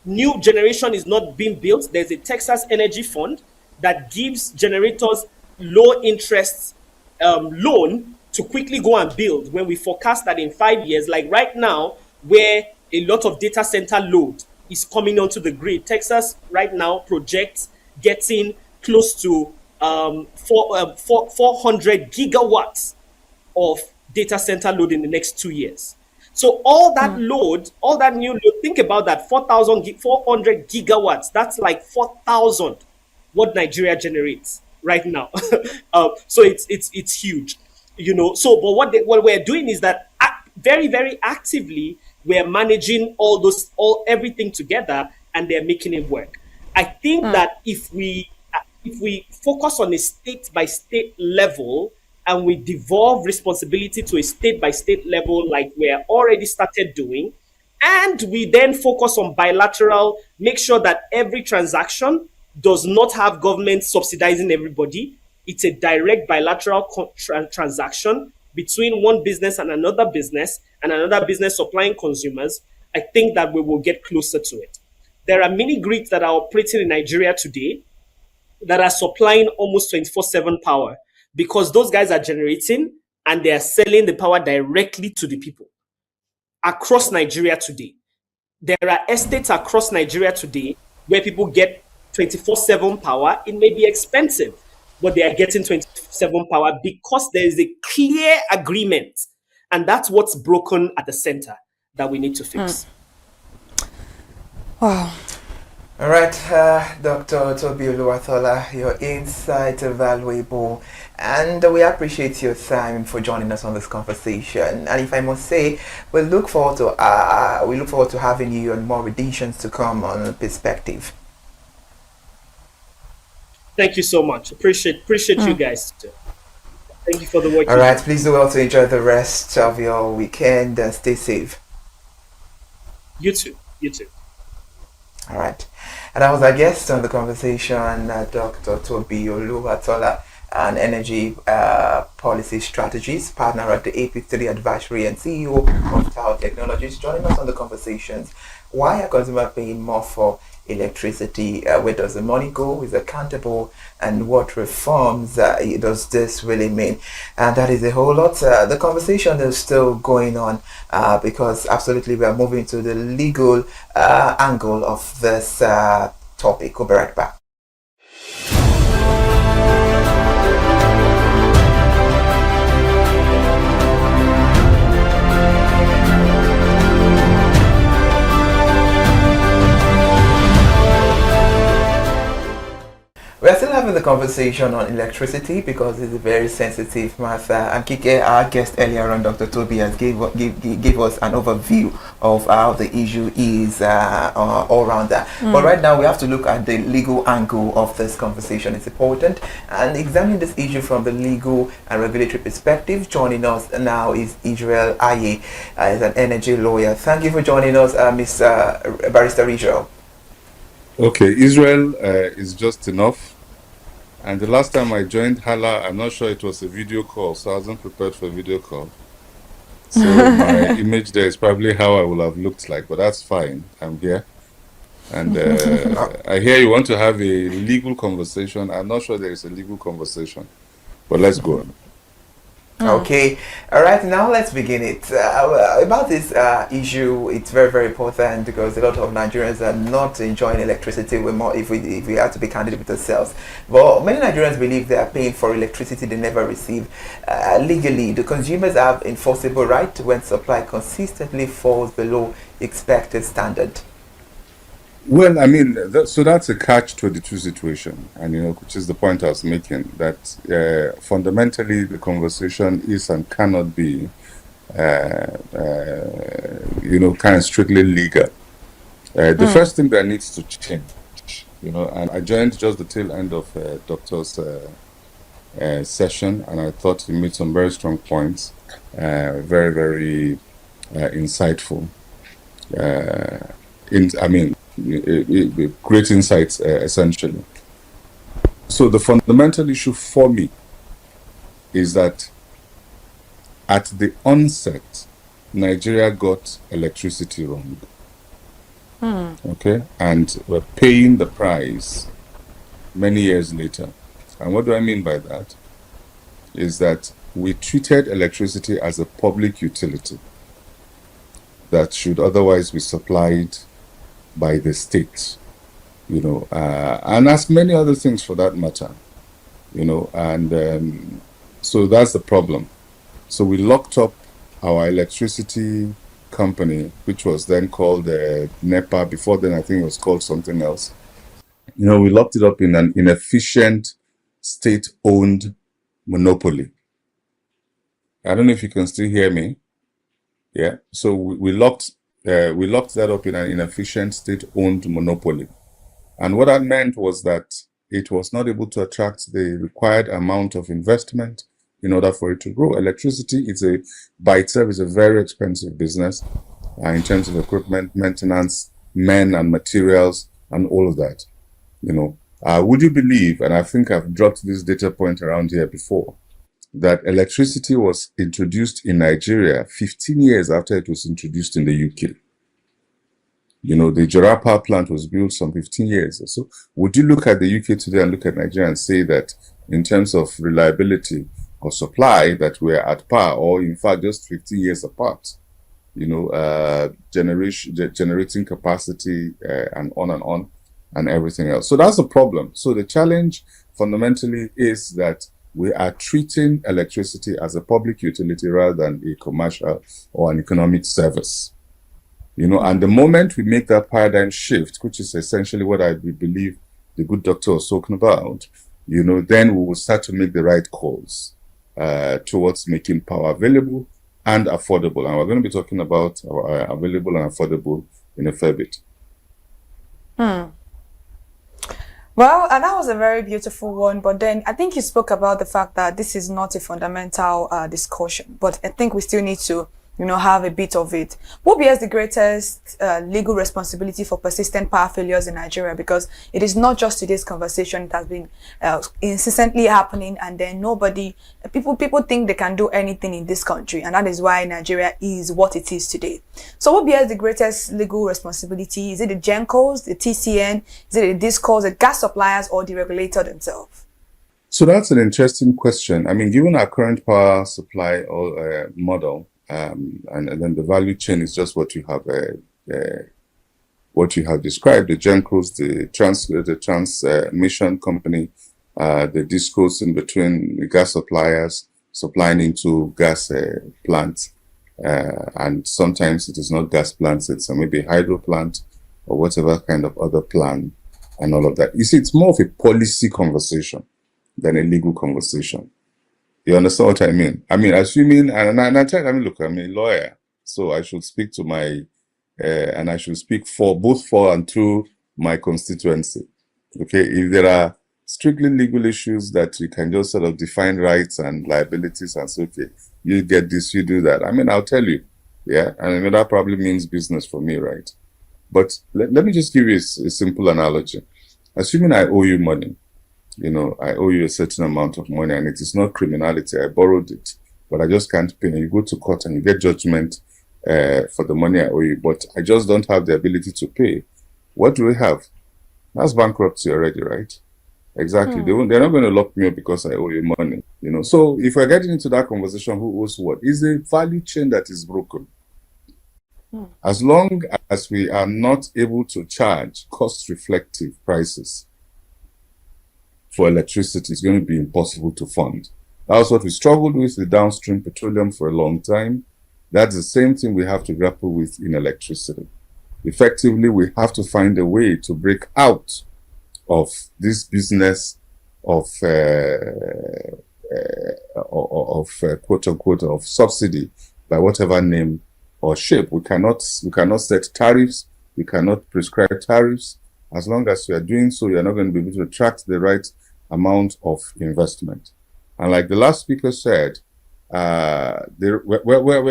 new generation is not being built, there's a Texas Energy Fund that gives generators low interest loan to quickly go and build. When we forecast that in 5 years, like right now, where a lot of data center load is coming onto the grid, Texas right now projects getting close to 400 gigawatts of data center load in the next 2 years. So all that load, all that new load, think about that, 400 gigawatts, that's like 4,000 what Nigeria generates right now. So it's huge, So, but what we're doing is that very, very actively, we're managing everything together, and they're making it work. I think that if we focus on a state-by-state level, and we devolve responsibility to a state-by-state level like we're already started doing, and we then focus on bilateral, make sure that every transaction does not have government subsidizing everybody. It's a direct bilateral transaction between one business and another business supplying consumers. I think that we will get closer to it. There are mini grids that are operating in Nigeria today that are supplying almost 24/7 power, because those guys are generating and they are selling the power directly to the people across Nigeria today. There are estates across Nigeria today where people get 24/7 power. It may be expensive, but they are getting 24/7 power because there is a clear agreement. And that's what's broken at the center that we need to fix. Wow. All right, Dr. Toby Oluwatola, your insights are valuable, and we appreciate your time for joining us on this conversation. And if I must say, we look forward to having you on more editions to come on Perspective. Thank you so much. Appreciate you guys too. Thank you for the work. All right, please do well to enjoy the rest of your weekend and stay safe. You too. All right. And I was a guest on the conversation, Dr. Toby Oluwatola, an energy policy strategist, partner at the AP3 Advisory and CEO of Tao Technologies, joining us on the conversations. Why are consumers paying more for electricity? Where does the money go? Is it accountable? And what reforms does this really mean? And that is a whole lot. The conversation is still going on because absolutely we are moving to the legal angle of this topic. We'll be right back. We're still having the conversation on electricity because it's a very sensitive matter. And Kike, our guest earlier on, Dr. Tobias, gave us an overview of how the issue is all around that. But right now, we have to look at the legal angle of this conversation. It's important. And examining this issue from the legal and regulatory perspective, joining us now is Israel Aye, is an energy lawyer. Thank you for joining us, Ms. Barrister Israel. Okay, Israel is just enough. And the last time I joined Hala, I'm not sure it was a video call, so I wasn't prepared for a video call. So my image there is probably how I would have looked like, but that's fine. I'm here. And I hear you want to have a legal conversation. I'm not sure there is a legal conversation, but let's go on. Okay, all right, now let's begin it. About this issue, it's very, very important because a lot of Nigerians are not enjoying electricity if we have to be candid with ourselves. But many Nigerians believe they are paying for electricity they never receive. Legally, the consumers have enforceable right when supply consistently falls below expected standard. Well, I mean, so that's a catch-22 situation, and which is the point I was making, that fundamentally the conversation is and cannot be, kind of strictly legal. The first thing that needs to change, and I joined just the tail end of Doctor's session, and I thought he made some very strong points, very, very insightful. Great insights, essentially. So the fundamental issue for me is that at the onset, Nigeria got electricity wrong. Okay, and we're paying the price many years later. And what do I mean by that? Is that we treated electricity as a public utility that should otherwise be supplied by the state, and as many other things for that matter, and so that's the problem. So we locked up our electricity company, which was then called NEPA. Before then, I think it was called something else. We locked it up in an inefficient state-owned monopoly. I don't know if you can still hear me. Yeah, so we locked that up in an inefficient state-owned monopoly. And what that meant was that it was not able to attract the required amount of investment in order for it to grow. Electricity by itself is a very expensive business in terms of equipment, maintenance, men and materials, and all of that. Would you believe, and I think I've dropped this data point around here before, that electricity was introduced in Nigeria 15 years after it was introduced in the UK. The Jura power plant was built some 15 years. So would you look at the UK today and look at Nigeria and say that in terms of reliability or supply that we're at par, or in fact just 15 years apart, generating capacity and on and everything else. So that's the problem. So the challenge fundamentally is that we are treating electricity as a public utility rather than a commercial or an economic service. And the moment we make that paradigm shift, which is essentially what I believe the good doctor was talking about, then we will start to make the right calls towards making power available and affordable. And we're going to be talking about available and affordable in a fair bit. Well, and that was a very beautiful one, but then I think you spoke about the fact that this is not a fundamental discussion, but I think we still need to have a bit of it. What bears the greatest legal responsibility for persistent power failures in Nigeria? Because it is not just today's conversation; it has been incessantly happening, and then people think they can do anything in this country, and that is why Nigeria is what it is today. So, what bears the greatest legal responsibility? Is it the GENCOs, the TCN, is it the DISCOs, the gas suppliers, or the regulator themselves? So that's an interesting question. I mean, given our current power supply model. And then the value chain is just what you have described: the GENCOs, the transmission company, the DISCOs in between, the gas suppliers supplying into gas plants, and sometimes it is not gas plants; it's maybe a hydro plant or whatever kind of other plant, and all of that. You see, it's more of a policy conversation than a legal conversation. You understand what I mean? I mean, assuming, and I tell you, look, I'm a lawyer, so I should speak to and I should speak both for and through my constituency. Okay, if there are strictly legal issues that you can just sort of define rights and liabilities and say, okay, you get this, you do that. I mean, I'll tell you, yeah, and that probably means business for me, right? But let me just give you a simple analogy. Assuming I owe you money. I owe you a certain amount of money and it is not criminality. I borrowed it, but I just can't pay. And you go to court and you get judgment for the money I owe you, but I just don't have the ability to pay. What do we have? That's bankruptcy already, right? Exactly. They're not going to lock me up because I owe you money. So if we're getting into that conversation, who owes what? Is the value chain that is broken. As long as we are not able to charge cost-reflective prices for electricity, it's going to be impossible to fund. That's what we struggled with downstream petroleum for a long time. That's the same thing we have to grapple with in electricity. Effectively, we have to find a way to break out of this business of quote unquote of subsidy by whatever name or shape. We cannot set tariffs. We cannot prescribe tariffs. As long as you are doing so, you are not going to be able to attract the right amount of investment. And like the last speaker said, we're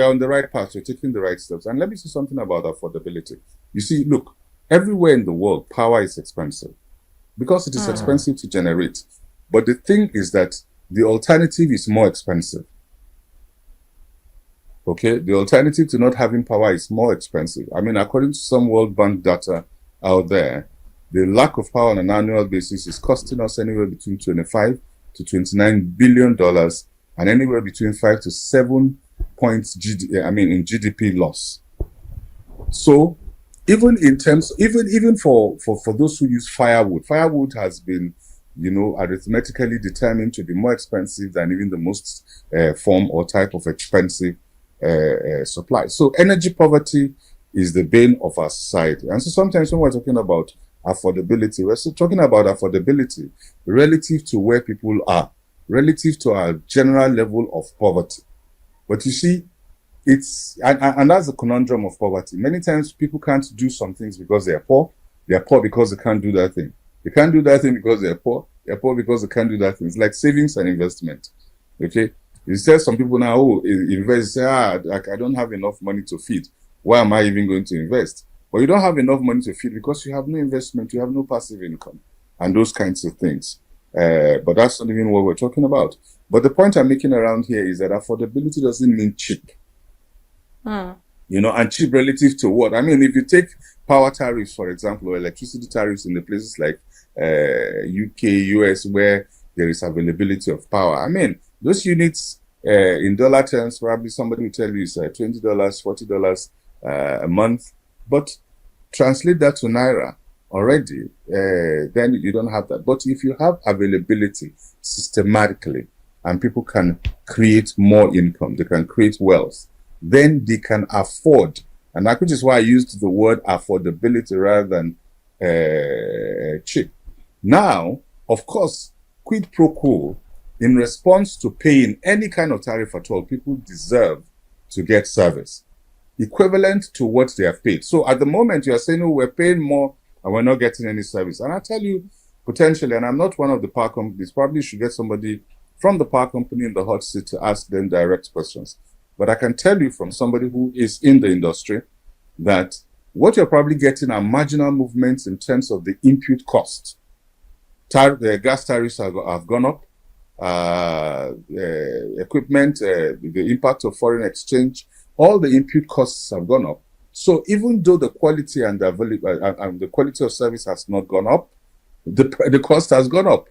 on the right path. We're taking the right steps. And let me say something about affordability. You see, look, everywhere in the world, power is expensive because it is expensive to generate. But the thing is that the alternative is more expensive. Okay, the alternative to not having power is more expensive. I mean, according to some World Bank data out there, the lack of power on an annual basis is costing us anywhere between $25 to $29 billion and anywhere between 5 to 7 points in GDP loss. So even in terms, even for those who use firewood has been, arithmetically determined to be more expensive than even the most form or type of expensive supply. So energy poverty is the bane of our society. And so sometimes when we're talking about affordability, we're still talking about affordability relative to where people are, relative to our general level of poverty. But you see, and that's the conundrum of poverty. Many times people can't do some things because they are poor. They are poor because they can't do that thing. They can't do that thing because they're poor. They're poor because they can't do that thing. It's like savings and investment. Okay? You say some people now, invest, say, I don't have enough money to feed. Why am I even going to invest? But you don't have enough money to feed because you have no investment, you have no passive income, and those kinds of things. But that's not even what we're talking about. But the point I'm making around here is that affordability doesn't mean cheap. And cheap relative to what? I mean, if you take power tariffs, for example, or electricity tariffs in the places like UK, US, where there is availability of power. I mean, those units in dollar terms, probably somebody will tell you it's $20, $40 a month. But translate that to Naira already, then you don't have that. But if you have availability systematically and people can create more income, they can create wealth, then they can afford. And that which is why I used the word affordability rather than cheap. Now, of course, quid pro quo, in response to paying any kind of tariff at all, people deserve to get service equivalent to what they have paid. So at the moment, you are saying, we're paying more and we're not getting any service. And I tell you, potentially, and I'm not one of the power companies, probably should get somebody from the power company in the hot seat to ask them direct questions. But I can tell you from somebody who is in the industry that what you're probably getting are marginal movements in terms of the input cost. The gas tariffs have gone up. Equipment, the impact of foreign exchange, all the input costs have gone up. So even though the quality and the quality of service has not gone up, the cost has gone up,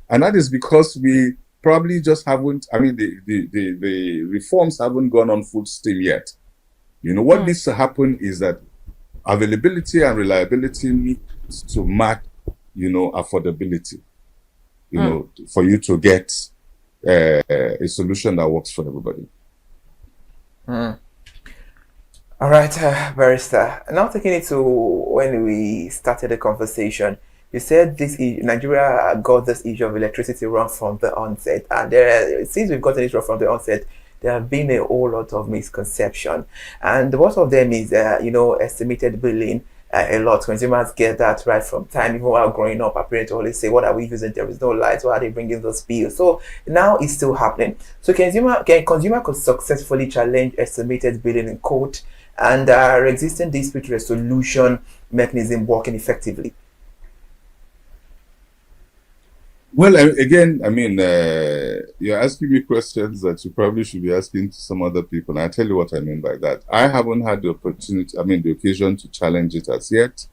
and that is because we probably just haven't. I mean, the reforms haven't gone on full steam yet. You know what needs to happen is that availability and reliability needs to match, affordability. For you to get a solution that works for everybody. All right, Barrister. Now taking it to when we started the conversation, you said Nigeria got this issue of electricity wrong from the onset, and since we've gotten it wrong from the onset, there have been a whole lot of misconception, and one of them is, estimated billing. A lot consumers get that right from time, even while growing up. Our parents always say, "What are we using? There is no light. Why are they bringing those bills?" So now it's still happening. So can consumer successfully challenge estimated billing in court, and are existing dispute resolution mechanism working effectively? Well, again, I mean, you're asking me questions that you probably should be asking to some other people. And I'll tell you what I mean by that. I haven't had the occasion to challenge it as yet.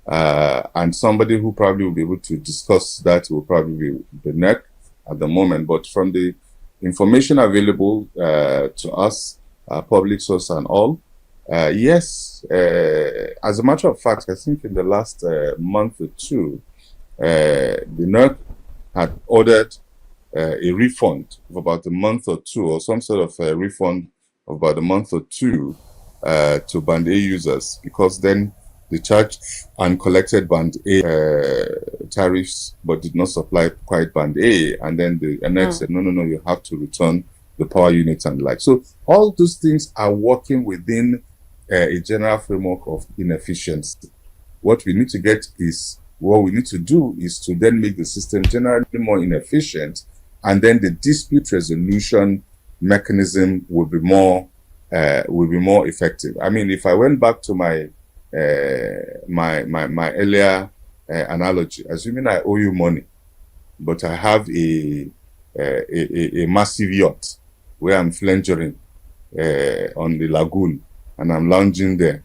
And somebody who probably will be able to discuss that will probably be the NEC at the moment. But from the information available to us, public source and all, yes, as a matter of fact, I think in the last month or two, the NEC had ordered a refund of about a month or two, or some sort of a refund of about a month or two to Band A users, because then they charged and collected Band A tariffs, but did not supply quite Band A. And then the NX said, no, you have to return the power units and the like. So all those things are working within a general framework of inefficiency. What we need to do is to then make the system generally more inefficient, and then the dispute resolution mechanism will be more effective. I mean, if I went back to my my earlier analogy, assuming I owe you money, but I have a massive yacht where I'm flangering on the lagoon and I'm lounging there,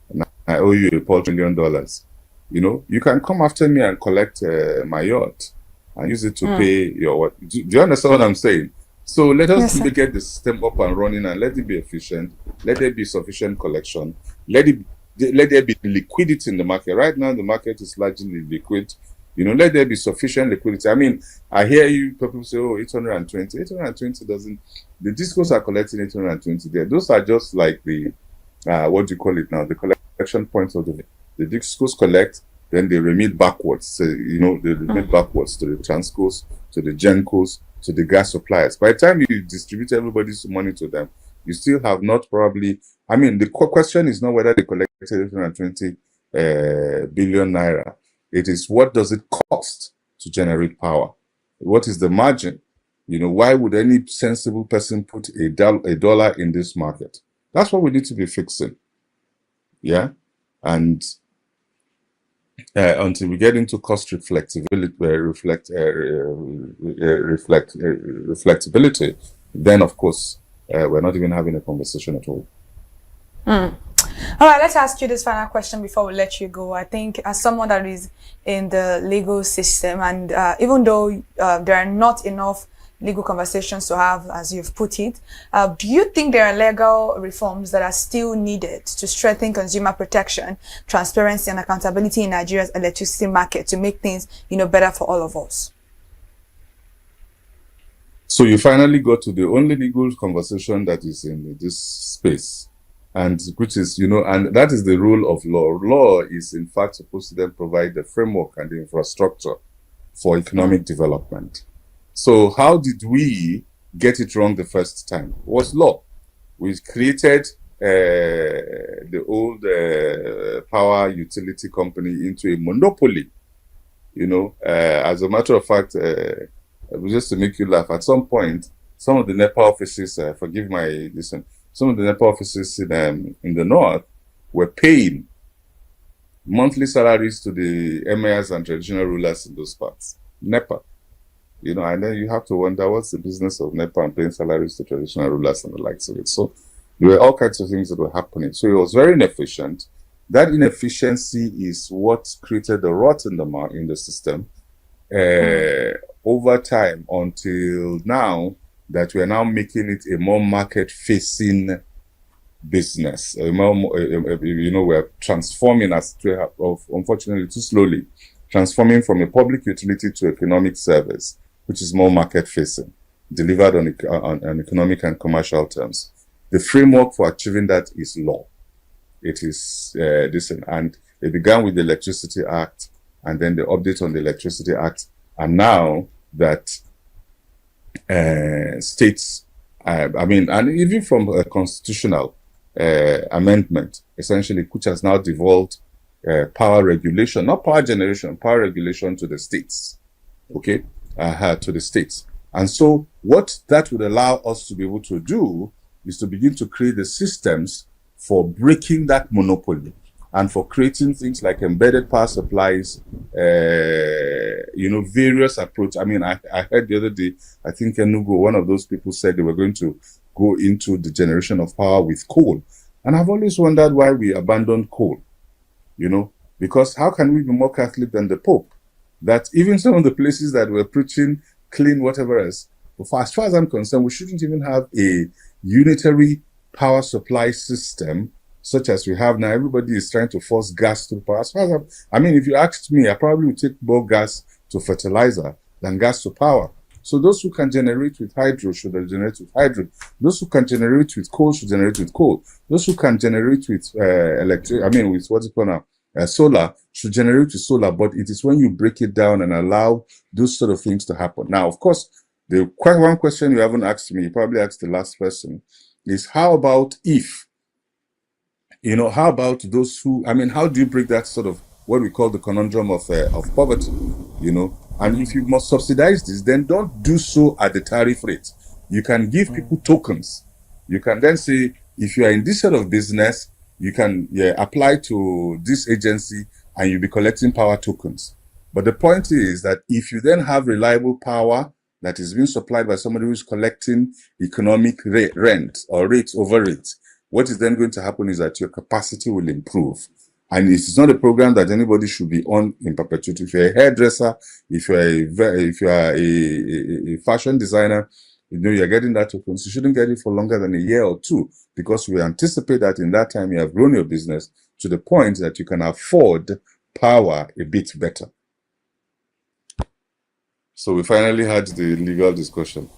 and I owe you $250 million. You can come after me and collect my yacht and use it to pay your. Do you understand what I'm saying? So let us get the system up and running, and let it be efficient. Let there be sufficient collection. Let there be liquidity in the market. Right now, the market is largely liquid. Let there be sufficient liquidity. I mean, I hear you people say, "Oh, 820." 820 doesn't. The discos are collecting 820 there. Those are just like the what do you call it now? The collection points of the discos collect, then they remit backwards. So, they remit backwards to the transcos, to the gencos, to the gas suppliers. By the time you distribute everybody's money to them, you still have not probably. I mean, the question is not whether they collected 820 billion naira. It is, what does it cost to generate power? What is the margin? Why would any sensible person put a dollar in this market? That's what we need to be fixing. Yeah, and until we get into cost reflectivity, then of course we're not even having a conversation at all. All right, let's ask you this final question before we let you go. I think as someone that is in the legal system, and even though there are not enough legal conversations to have, as you've put it, do you think there are legal reforms that are still needed to strengthen consumer protection, transparency, and accountability in Nigeria's electricity market to make things, better for all of us? So you finally got to the only legal conversation that is in this space, and which is, and that is the rule of law. Law is in fact supposed to then provide the framework and the infrastructure for economic development. So how did we get it wrong the first time? It was law. We created the old power utility company into a monopoly. As a matter of fact, just to make you laugh, at some point, some of the NEPA offices, forgive my listen, some of the NEPA offices in the north were paying monthly salaries to the emirs and traditional rulers in those parts. NEPA. And then you have to wonder, what's the business of NEPA and paying salaries to traditional rulers and the likes of it? So there were all kinds of things that were happening. So it was very inefficient. That inefficiency is what created the rot in the system over time, until now that we are now making it a more market-facing business. We're transforming, unfortunately too slowly, transforming from a public utility to economic service, which is more market-facing, delivered on economic and commercial terms. The framework for achieving that is law. It is and it began with the Electricity Act, and then the update on the Electricity Act, and now that states, and even from a constitutional amendment, essentially, which has now devolved power regulation, not power generation, power regulation to the states, to the states. And so what that would allow us to be able to do is to begin to create the systems for breaking that monopoly and for creating things like embedded power supplies, various approaches. I heard the other day, I think Enugu, one of those people said they were going to go into the generation of power with coal. And I've always wondered why we abandoned coal, because how can we be more Catholic than the Pope? That even some of the places that were preaching clean, whatever else, as far as I'm concerned, we shouldn't even have a unitary power supply system such as we have now. Everybody is trying to force gas to power. As far as if you asked me, I probably would take more gas to fertilizer than gas to power. So those who can generate with hydro should generate with hydro. Those who can generate with coal should generate with coal. Those who can generate with solar should generate with solar. But it is when you break it down and allow those sort of things to happen. Now, of course, the one question you haven't asked me, you probably asked the last person, is how about how about those who, how do you break that sort of what we call the conundrum of poverty, And if you must subsidize this, then don't do so at the tariff rate. You can give people tokens. You can then say, if you are in this sort of business, you can apply to this agency and you'll be collecting power tokens. But the point is that if you then have reliable power that is being supplied by somebody who is collecting economic rent or rates over rates, what is then going to happen is that your capacity will improve. And it's not a program that anybody should be on in perpetuity. If you're a hairdresser, if you are a fashion designer, you're getting that token. So you shouldn't get it for longer than a year or two, because we anticipate that in that time you have grown your business to the point that you can afford power a bit better. So we finally had the legal discussion.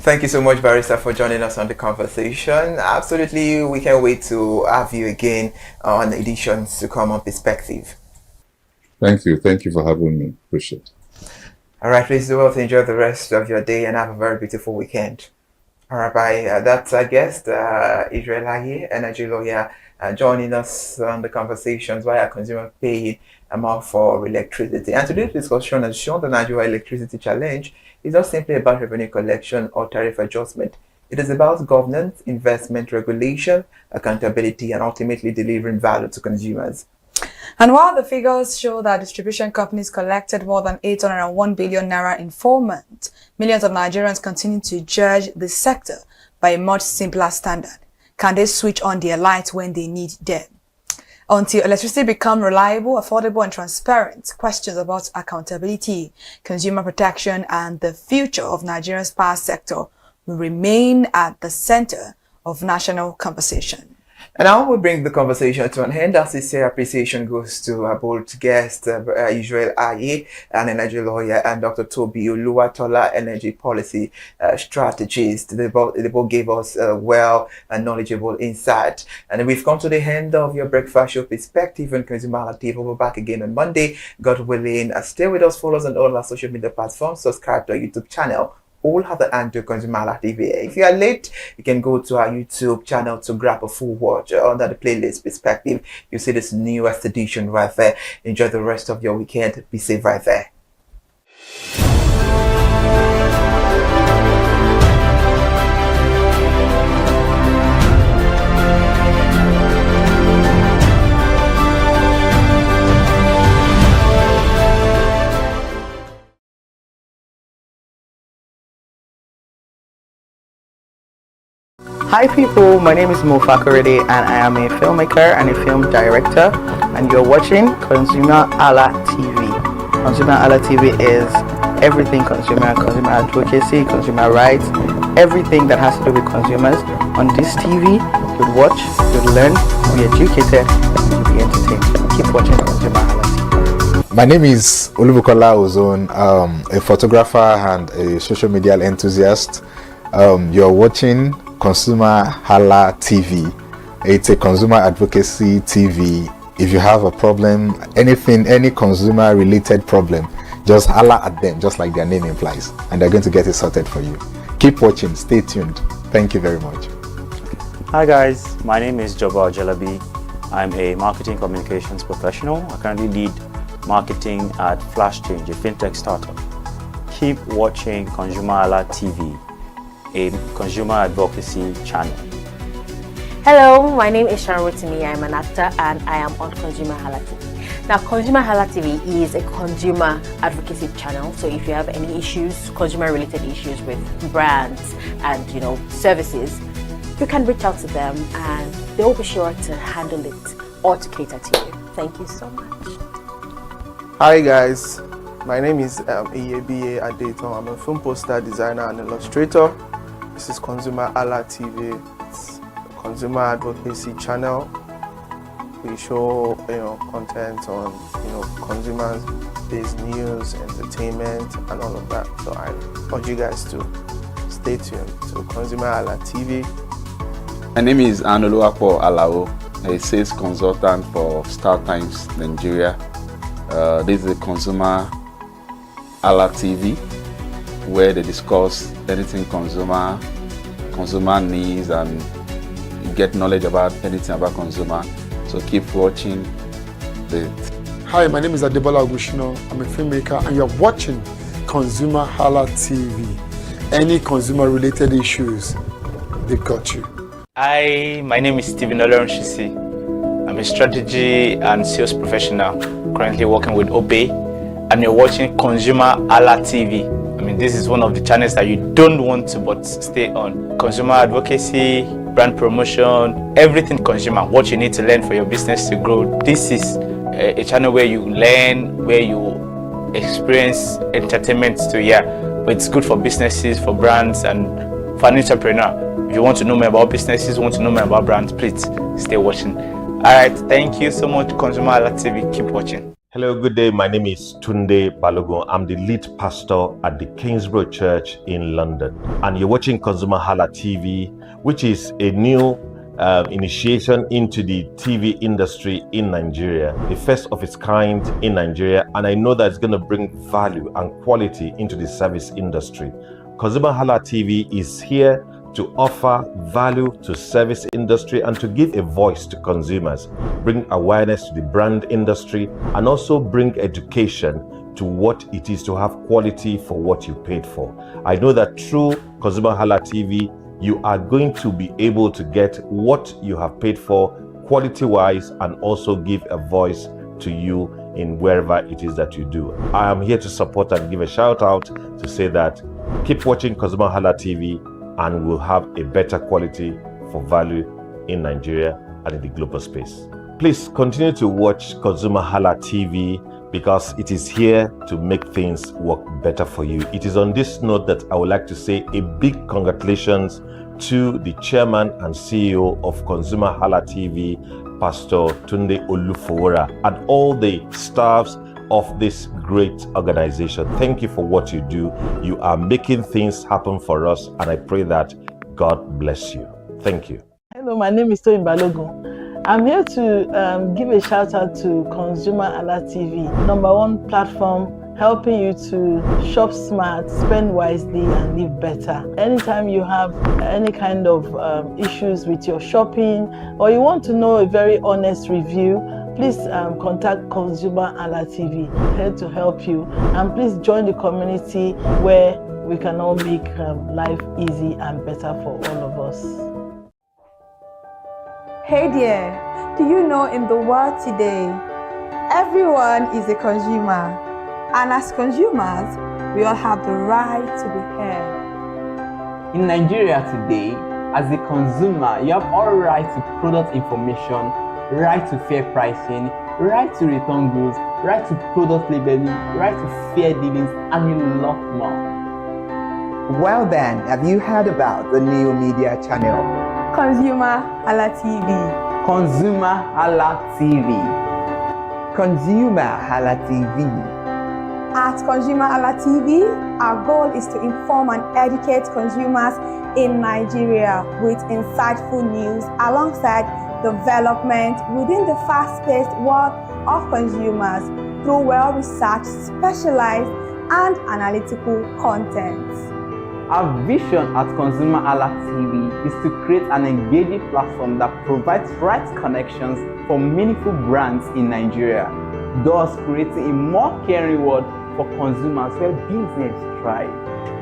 Thank you so much, Barrister, for joining us on the conversation. Absolutely, we can't wait to have you again on editions to come on Perspective. Thank you. Thank you for having me. Appreciate it. All right, please do well to enjoy the rest of your day and have a very beautiful weekend. All right, bye. That's our guest, Israel Aye, energy lawyer, joining us on the conversations via consumer paying more for electricity. And today's discussion has shown the Nigeria Electricity Challenge is not simply about revenue collection or tariff adjustment. It is about governance, investment, regulation, accountability, and ultimately delivering value to consumers. And while the figures show that distribution companies collected more than 801 billion naira in 4 months, millions of Nigerians continue to judge the sector by a much simpler standard. Can they switch on their lights when they need them? Until electricity becomes reliable, affordable, and transparent, questions about accountability, consumer protection, and the future of Nigeria's power sector will remain at the center of national conversation. And now we bring the conversation to an end. Our sincere appreciation goes to our bold guest, Israel Aye, an energy lawyer, and Dr. Toby Oluwatola, energy policy strategist. They both gave us well and knowledgeable insight. And we've come to the end of your breakfast show Perspective on ConsumerHallaTV. We'll be back again on Monday, God willing. Stay with us, follow us on all our social media platforms, subscribe to our YouTube channel. All have the handle ConsumerHallaTV. If you are late, you can go to our YouTube channel to grab a full watch under the playlist Perspective. You see this newest edition right there. Enjoy the rest of your weekend. Be safe right there. Hi people, my name is Mo Fakorede and I am a filmmaker and a film director, and you're watching ConsumerHalla TV. ConsumerHalla TV is everything consumer advocacy, consumer rights, everything that has to do with consumers. On this TV, you'll watch, you'll learn, you'll be educated, and you'll be entertained. Keep watching ConsumerHalla TV. My name is Olubukola Ozone, a photographer and a social media enthusiast. You're watching ConsumerHalla TV. It's a consumer advocacy TV. If you have a problem, anything, any consumer related problem, just holla at them, just like their name implies, and they're going to get it sorted for you. Keep watching, stay tuned. Thank you very much. Hi guys, my name is Jobal Jalabi. I'm a marketing communications professional. I currently lead marketing at Flash Change, a fintech startup. Keep watching ConsumerHalla TV, a consumer advocacy channel. Hello, my name is Rotimi. I'm an actor and I am on ConsumerHalla TV. Now, ConsumerHalla TV is a consumer advocacy channel. So if you have any issues, consumer-related issues with brands and services, you can reach out to them and they will be sure to handle it or to cater to you. Thank you so much. Hi guys, my name is Iyebiye Adeton. I'm a film poster designer and illustrator. This is ConsumerHalla TV. It's a consumer advocacy channel. We show content on consumers-based news, entertainment, and all of that. So I urge you guys to stay tuned to ConsumerHalla TV. My name is Anoluwapo Alao, a sales consultant for Star Times Nigeria. This is a ConsumerHalla TV, where they discuss anything consumer needs, and you get knowledge about anything about consumer. So keep watching. Hi, my name is Adebola Ogushino. I'm a filmmaker and you're watching ConsumerHalla TV. Any consumer related issues, they got you. Hi, my name is Stephen Olorunshisi. I'm a strategy and sales professional, currently working with Obey, and you're watching ConsumerHalla TV. I mean, this is one of the channels that you don't want to but stay on. Consumer advocacy, brand promotion, everything consumer, what you need to learn for your business to grow. This is a channel where you learn, where you experience entertainment too, yeah. But it's good for businesses, for brands, and for an entrepreneur. If you want to know more about businesses, want to know more about brands, please stay watching. Alright, thank you so much, ConsumerHalla TV. Keep watching. Hello, good day. My name is Tunde Balogun. I'm the lead pastor at the Kingsborough Church in London. And you're watching ConsumerHalla TV, which is a new initiation into the TV industry in Nigeria, the first of its kind in Nigeria. And I know that it's going to bring value and quality into the service industry. ConsumerHalla TV is here to offer value to service industry and to give a voice to consumers, bring awareness to the brand industry, and also bring education to what it is to have quality for what you paid for. I know that through ConsumerHalla TV, you are going to be able to get what you have paid for quality-wise, and also give a voice to you in wherever it is that you do. I am here to support and give a shout out to say that keep watching ConsumerHalla TV, and we'll have a better quality for value in Nigeria and in the global space. Please continue to watch ConsumerHalla TV, because it is here to make things work better for you. It is on this note that I would like to say a big congratulations to the chairman and CEO of ConsumerHalla TV, Pastor Tunde Olufowora, and all the staffs of this great organization. Thank you for what you do. You are making things happen for us, and I pray that God bless you. Thank you. Hello, my name is Toyin Balogun. I'm here to give a shout out to ConsumerHalla TV, #1 platform helping you to shop smart, spend wisely, and live better. Anytime you have any kind of issues with your shopping, or you want to know a very honest review, please contact ConsumerHalla TV, here to help you. And please join the community where we can all make life easy and better for all of us. Hey there, do you know in the world today, everyone is a consumer. And as consumers, we all have the right to be heard. In Nigeria today, As a consumer, you have all right to product information, right to fair pricing, right to return goods, right to product labeling, right to fair dealings, and a lot more. Well then, have you heard about the new media channel? ConsumerHalla TV. ConsumerHalla TV. ConsumerHalla TV. At ConsumerHalla TV, our goal is to inform and educate consumers in Nigeria with insightful news alongside development within the fast-paced world of consumers through well-researched, specialized, and analytical content. Our vision at ConsumerHalla TV is to create an engaging platform that provides right connections for meaningful brands in Nigeria, thus creating a more caring world for consumers where business thrive.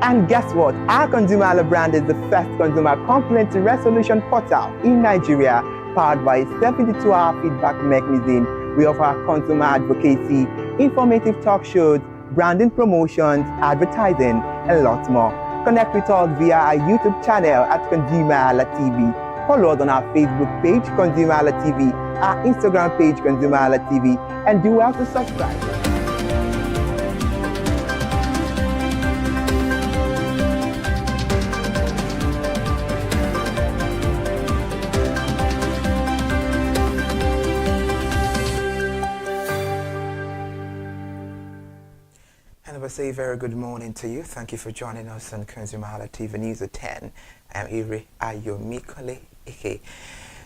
And guess what? Our ConsumerHalla brand is the first consumer complaint resolution portal in Nigeria, powered by a 72-hour feedback mechanism. We offer consumer advocacy, informative talk shows, branding promotions, advertising, and lots more. Connect with us via our YouTube channel at ConsumerHalla TV. Follow us on our Facebook page, ConsumerHalla TV, our Instagram page, ConsumerHalla TV, and do well to subscribe. And I say very good morning to you. Thank you for joining us on ConsumerHalla TV News at 10. I'm Iri Ayomikole Ike.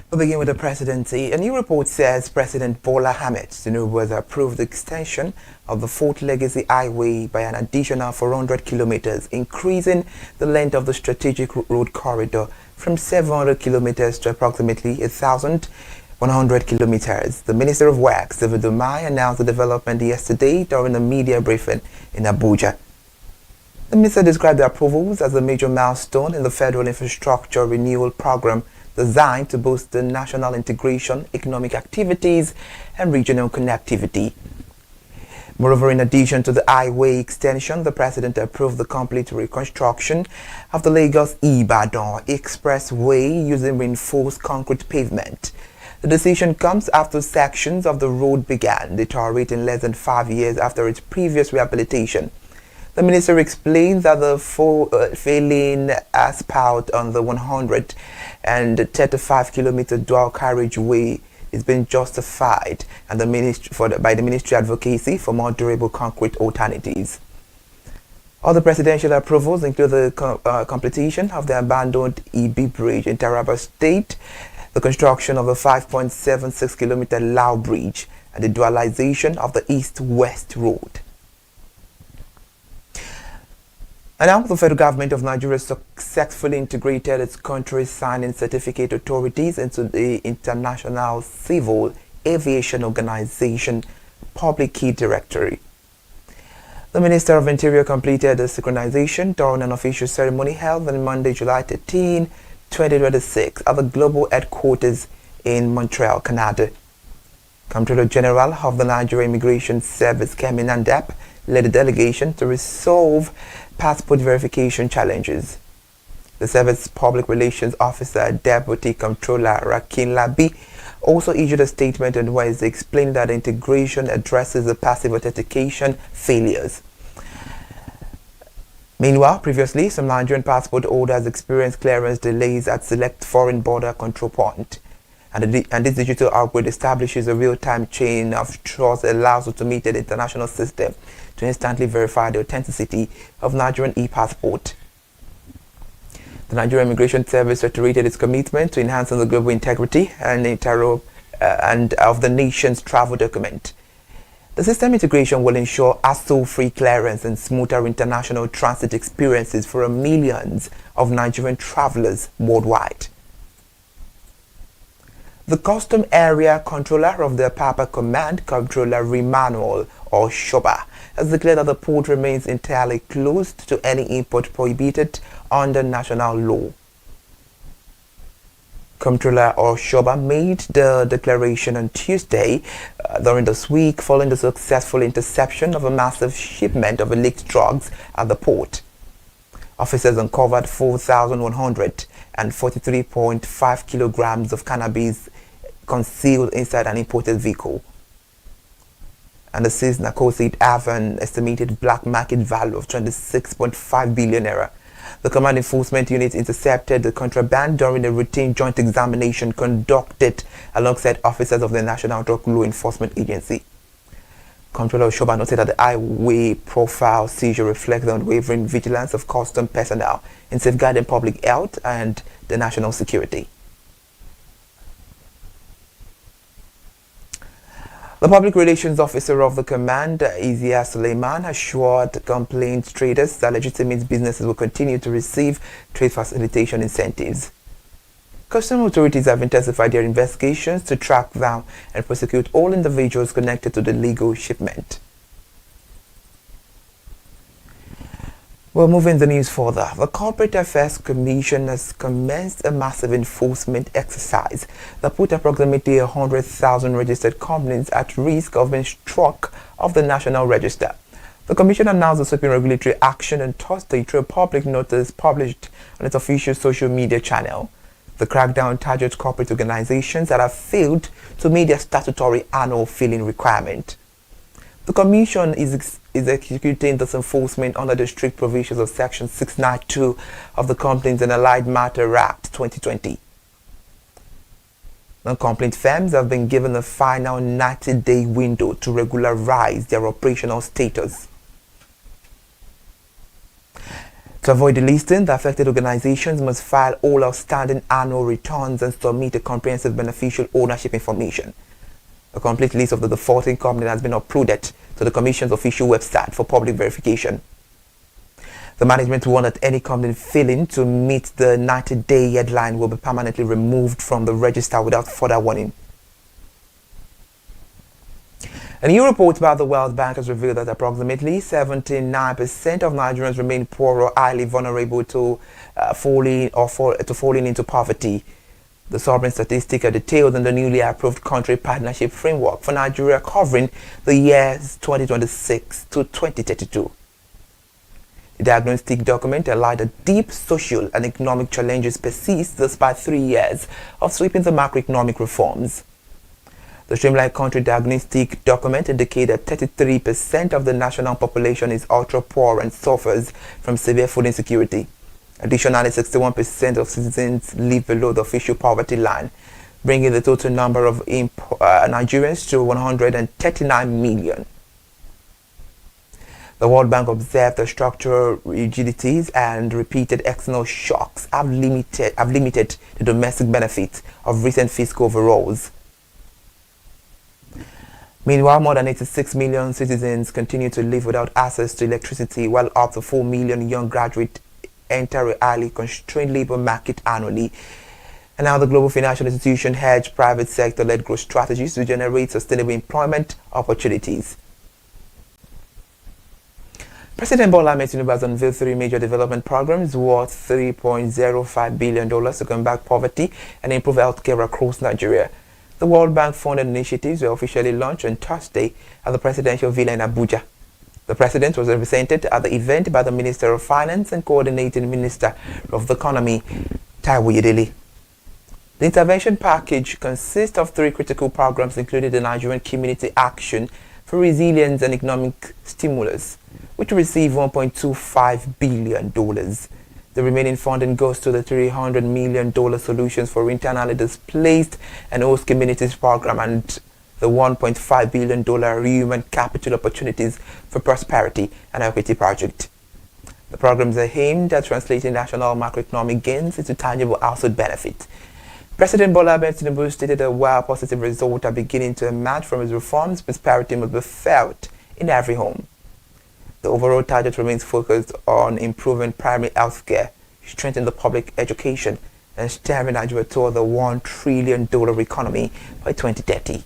We'll begin with the presidency. A new report says President Bola Ahmed Tinubu has approved the extension of the Fourth Legacy Highway by an additional 400 kilometers, increasing the length of the strategic road corridor from 700 kilometers to approximately 1,100 kilometers. The Minister of Works, David Umai, announced the development yesterday during a media briefing in Abuja. The minister described the approvals as a major milestone in the federal infrastructure renewal program designed to boost the national integration, economic activities, and regional connectivity. Moreover, in addition to the highway extension, the president approved the complete reconstruction of the Lagos-Ibadan Expressway using reinforced concrete pavement. The decision comes after sections of the road began deteriorating less than 5 years after its previous rehabilitation. The minister explained that the failing asphalt on the 135-kilometer dual carriageway is being justified and by the Ministry Advocacy for more durable concrete alternatives. Other presidential approvals include the completion of the abandoned Ibi Bridge in Taraba State, the construction of a 5.76-kilometer Lao Bridge, and the dualization of the East-West Road. And now the federal government of Nigeria successfully integrated its country's signing certificate authorities into the International Civil Aviation Organization Public Key Directory. The Minister of Interior completed the synchronization during an official ceremony held on Monday, July 13, 2026 at the global headquarters in Montreal, Canada. Comptroller General of the Nigeria Immigration Service, Kemi Nandep, led the delegation to resolve passport verification challenges. The service public relations officer, Deputy Comptroller Rakin Labi, also issued a statement on Wednesday explaining that the integration addresses the passive authentication failures. Meanwhile, previously, some Nigerian passport holders experienced clearance delays at select foreign border control point. And this digital upgrade establishes a real-time chain of trust that allows automated international system to instantly verify the authenticity of Nigerian e-passport. The Nigerian Immigration Service reiterated its commitment to enhancing the global integrity and of the nation's travel document. The system integration will ensure hassle-free clearance and smoother international transit experiences for millions of Nigerian travelers worldwide. The Custom Area Controller of the Apapa Command, Comptroller Rimanuel Oshoba, has declared that the port remains entirely closed to any import prohibited under national law. Comptroller Oshoba made the declaration on Tuesday during this week following the successful interception of a massive shipment of illicit drugs at the port. Officers uncovered 4,143.5 kilograms of cannabis concealed inside an imported vehicle. And the seized narcotics have an estimated black market value of 26.5 billion naira. The Command Enforcement Unit intercepted the contraband during a routine joint examination conducted alongside officers of the National Drug Law Enforcement Agency. Comptroller Oshoba noted that the highway profile seizure reflects the unwavering vigilance of custom personnel in safeguarding public health and the national security. The Public Relations Officer of the Command, Izia Suleiman, assured complaint traders that legitimate businesses will continue to receive trade facilitation incentives. Customs authorities have intensified their investigations to track down and prosecute all individuals connected to the illegal shipment. Well, moving the news further, the Corporate Affairs Commission has commenced a massive enforcement exercise that put approximately 100,000 registered companies at risk of being struck off the National Register. The Commission announced the sweeping regulatory action on Thursday through a public notice published on its official social media channel. The crackdown targets corporate organizations that have failed to meet their statutory annual filing requirement. The Commission is executing this enforcement under the strict provisions of Section 692 of the Complaints and Allied Matter Act 2020. Non-complaint firms have been given a final 90-day window to regularize their operational status. To avoid delisting, the affected organizations must file all outstanding annual returns and submit a comprehensive beneficial ownership information. A complete list of the defaulting company has been uploaded to the Commission's official website for public verification. The management warned that any company failing to meet the 90-day deadline will be permanently removed from the register without further warning. A new report by the World Bank has revealed that approximately 79% of Nigerians remain poor or highly vulnerable to falling into poverty. The sovereign statistics are detailed in the newly approved country partnership framework for Nigeria covering the years 2026 to 2032. The diagnostic document highlighted that deep social and economic challenges persist despite 3 years of sweeping the macroeconomic reforms. The streamlined country diagnostic document indicates that 33% of the national population is ultra poor and suffers from severe food insecurity. Additionally, 61% of citizens live below the official poverty line, bringing the total number of Nigerians to 139 million. The World Bank observed that structural rigidities and repeated external shocks have limited the domestic benefits of recent fiscal overhauls. Meanwhile, more than 86 million citizens continue to live without access to electricity, while up to 4 million young graduates enter a highly constrained labor market annually. And now the global financial institution hedge private sector-led growth strategies to generate sustainable employment opportunities. President Bola Ahmed Tinubu has unveiled 3 major development programs worth $3.05 billion to combat poverty and improve healthcare across Nigeria. The World Bank funded initiatives were officially launched on Thursday at the presidential villa in Abuja. The president was represented at the event by the Minister of Finance and Coordinating Minister of the Economy, Taiwo Yedele. The intervention package consists of 3 critical programs, including the Nigerian Community Action for Resilience and Economic Stimulus, which received $1.25 billion. The remaining funding goes to the $300 million Solutions for Internally Displaced and Host Communities program and the $1.5 billion Human Capital Opportunities for Prosperity and Equity project. The programs are aimed at translating national macroeconomic gains into tangible household benefits. President Bola Ahmed Tinubu stated that while positive results are beginning to emerge from his reforms, prosperity must be felt in every home. The overall target remains focused on improving primary health care, strengthening the public education, and steering Nigeria toward the $1 trillion economy by 2030.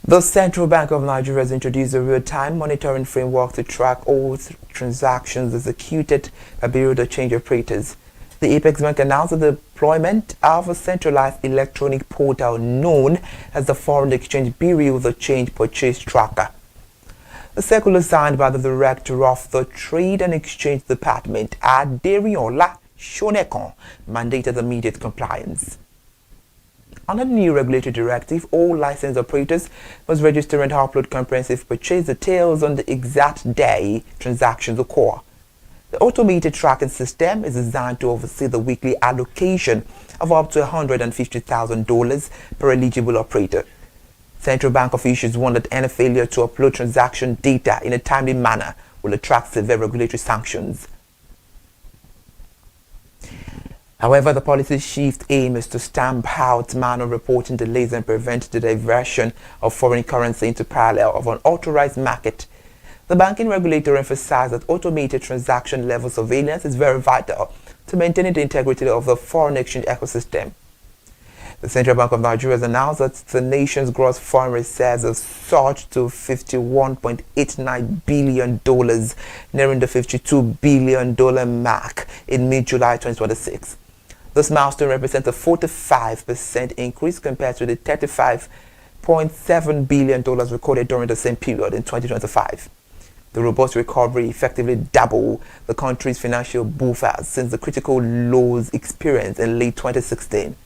The Central Bank of Nigeria has introduced a real-time monitoring framework to track all transactions executed by Bureau de Change operators. The Apex Bank announced the deployment of a centralized electronic portal known as the Foreign Exchange Bureau de Change Purchase Tracker. A circular signed by the Director of the Trade and Exchange Department, Aderiola Shonekon, mandated immediate compliance. Under the new regulatory directive, all licensed operators must register and upload comprehensive purchase details on the exact day transactions occur. The automated tracking system is designed to oversee the weekly allocation of up to $150,000 per eligible operator. Central Bank officials warned that any failure to upload transaction data in a timely manner will attract severe regulatory sanctions. However, the policy shift aim is to stamp out manual reporting delays and prevent the diversion of foreign currency into parallel of an authorized market. The banking regulator emphasized that automated transaction level surveillance is very vital to maintaining the integrity of the foreign exchange ecosystem. The Central Bank of Nigeria has announced that the nation's gross foreign reserves have surged to $51.89 billion, nearing the $52 billion mark in mid-July 2026. This milestone represents a 45% increase compared to the $35.7 billion recorded during the same period in 2025. The robust recovery effectively doubled the country's financial buffers since the critical lows experienced in late 2016.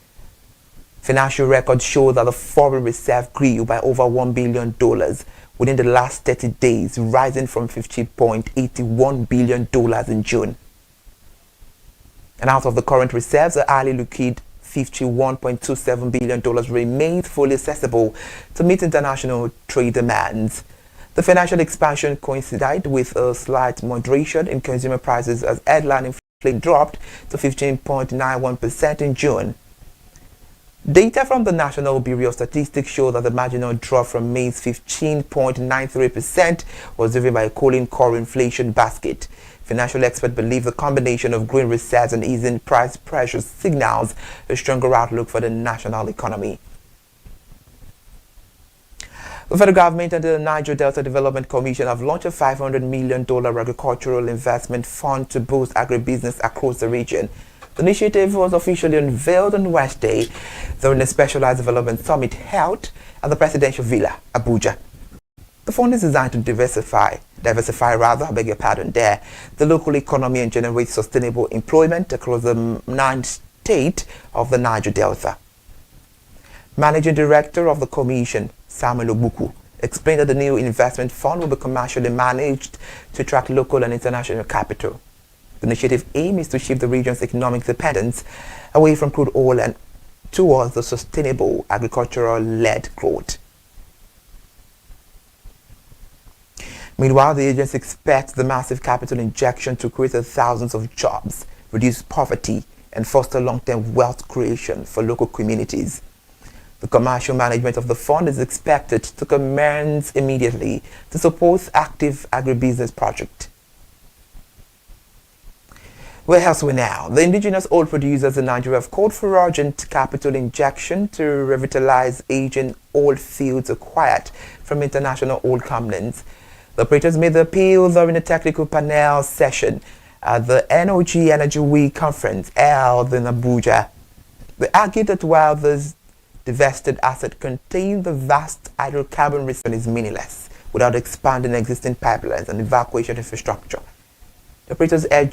Financial records show that the foreign reserve grew by over $1 billion within the last 30 days, rising from $50.81 billion in June. And out of the current reserves, a highly liquid $51.27 billion remains fully accessible to meet international trade demands. The financial expansion coincided with a slight moderation in consumer prices as headline inflation dropped to 15.91% in June. Data from the National Bureau of Statistics show that the marginal drop from May's 15.93% was driven by a cooling core inflation basket. Financial experts believe the combination of growing reserves and easing price pressures signals a stronger outlook for the national economy. The federal government and the Niger Delta Development Commission have launched a $500 million agricultural investment fund to boost agribusiness across the region. The initiative was officially unveiled on Wednesday during a specialized development summit held at the Presidential Villa, Abuja. The fund is designed to diversify the local economy and generate sustainable employment across the 9 states of the Niger Delta. Managing Director of the Commission, Samuel Obuku, explained that the new investment fund will be commercially managed to attract local and international capital. The initiative aim is to shift the region's economic dependence away from crude oil and towards the sustainable agricultural-led growth. Meanwhile, the agency expects the massive capital injection to create thousands of jobs, reduce poverty, and foster long-term wealth creation for local communities. The commercial management of the fund is expected to commence immediately to support active agribusiness projects. Where elsewhere now, the indigenous oil producers in Nigeria have called for urgent capital injection to revitalize aging oil fields acquired from international oil companies. The operators made the appeal during a technical panel session at the NOG Energy Week conference held in Abuja. They argued that while this divested asset contains the vast hydrocarbon resource is meaningless without expanding existing pipelines and evacuation infrastructure. The operators urged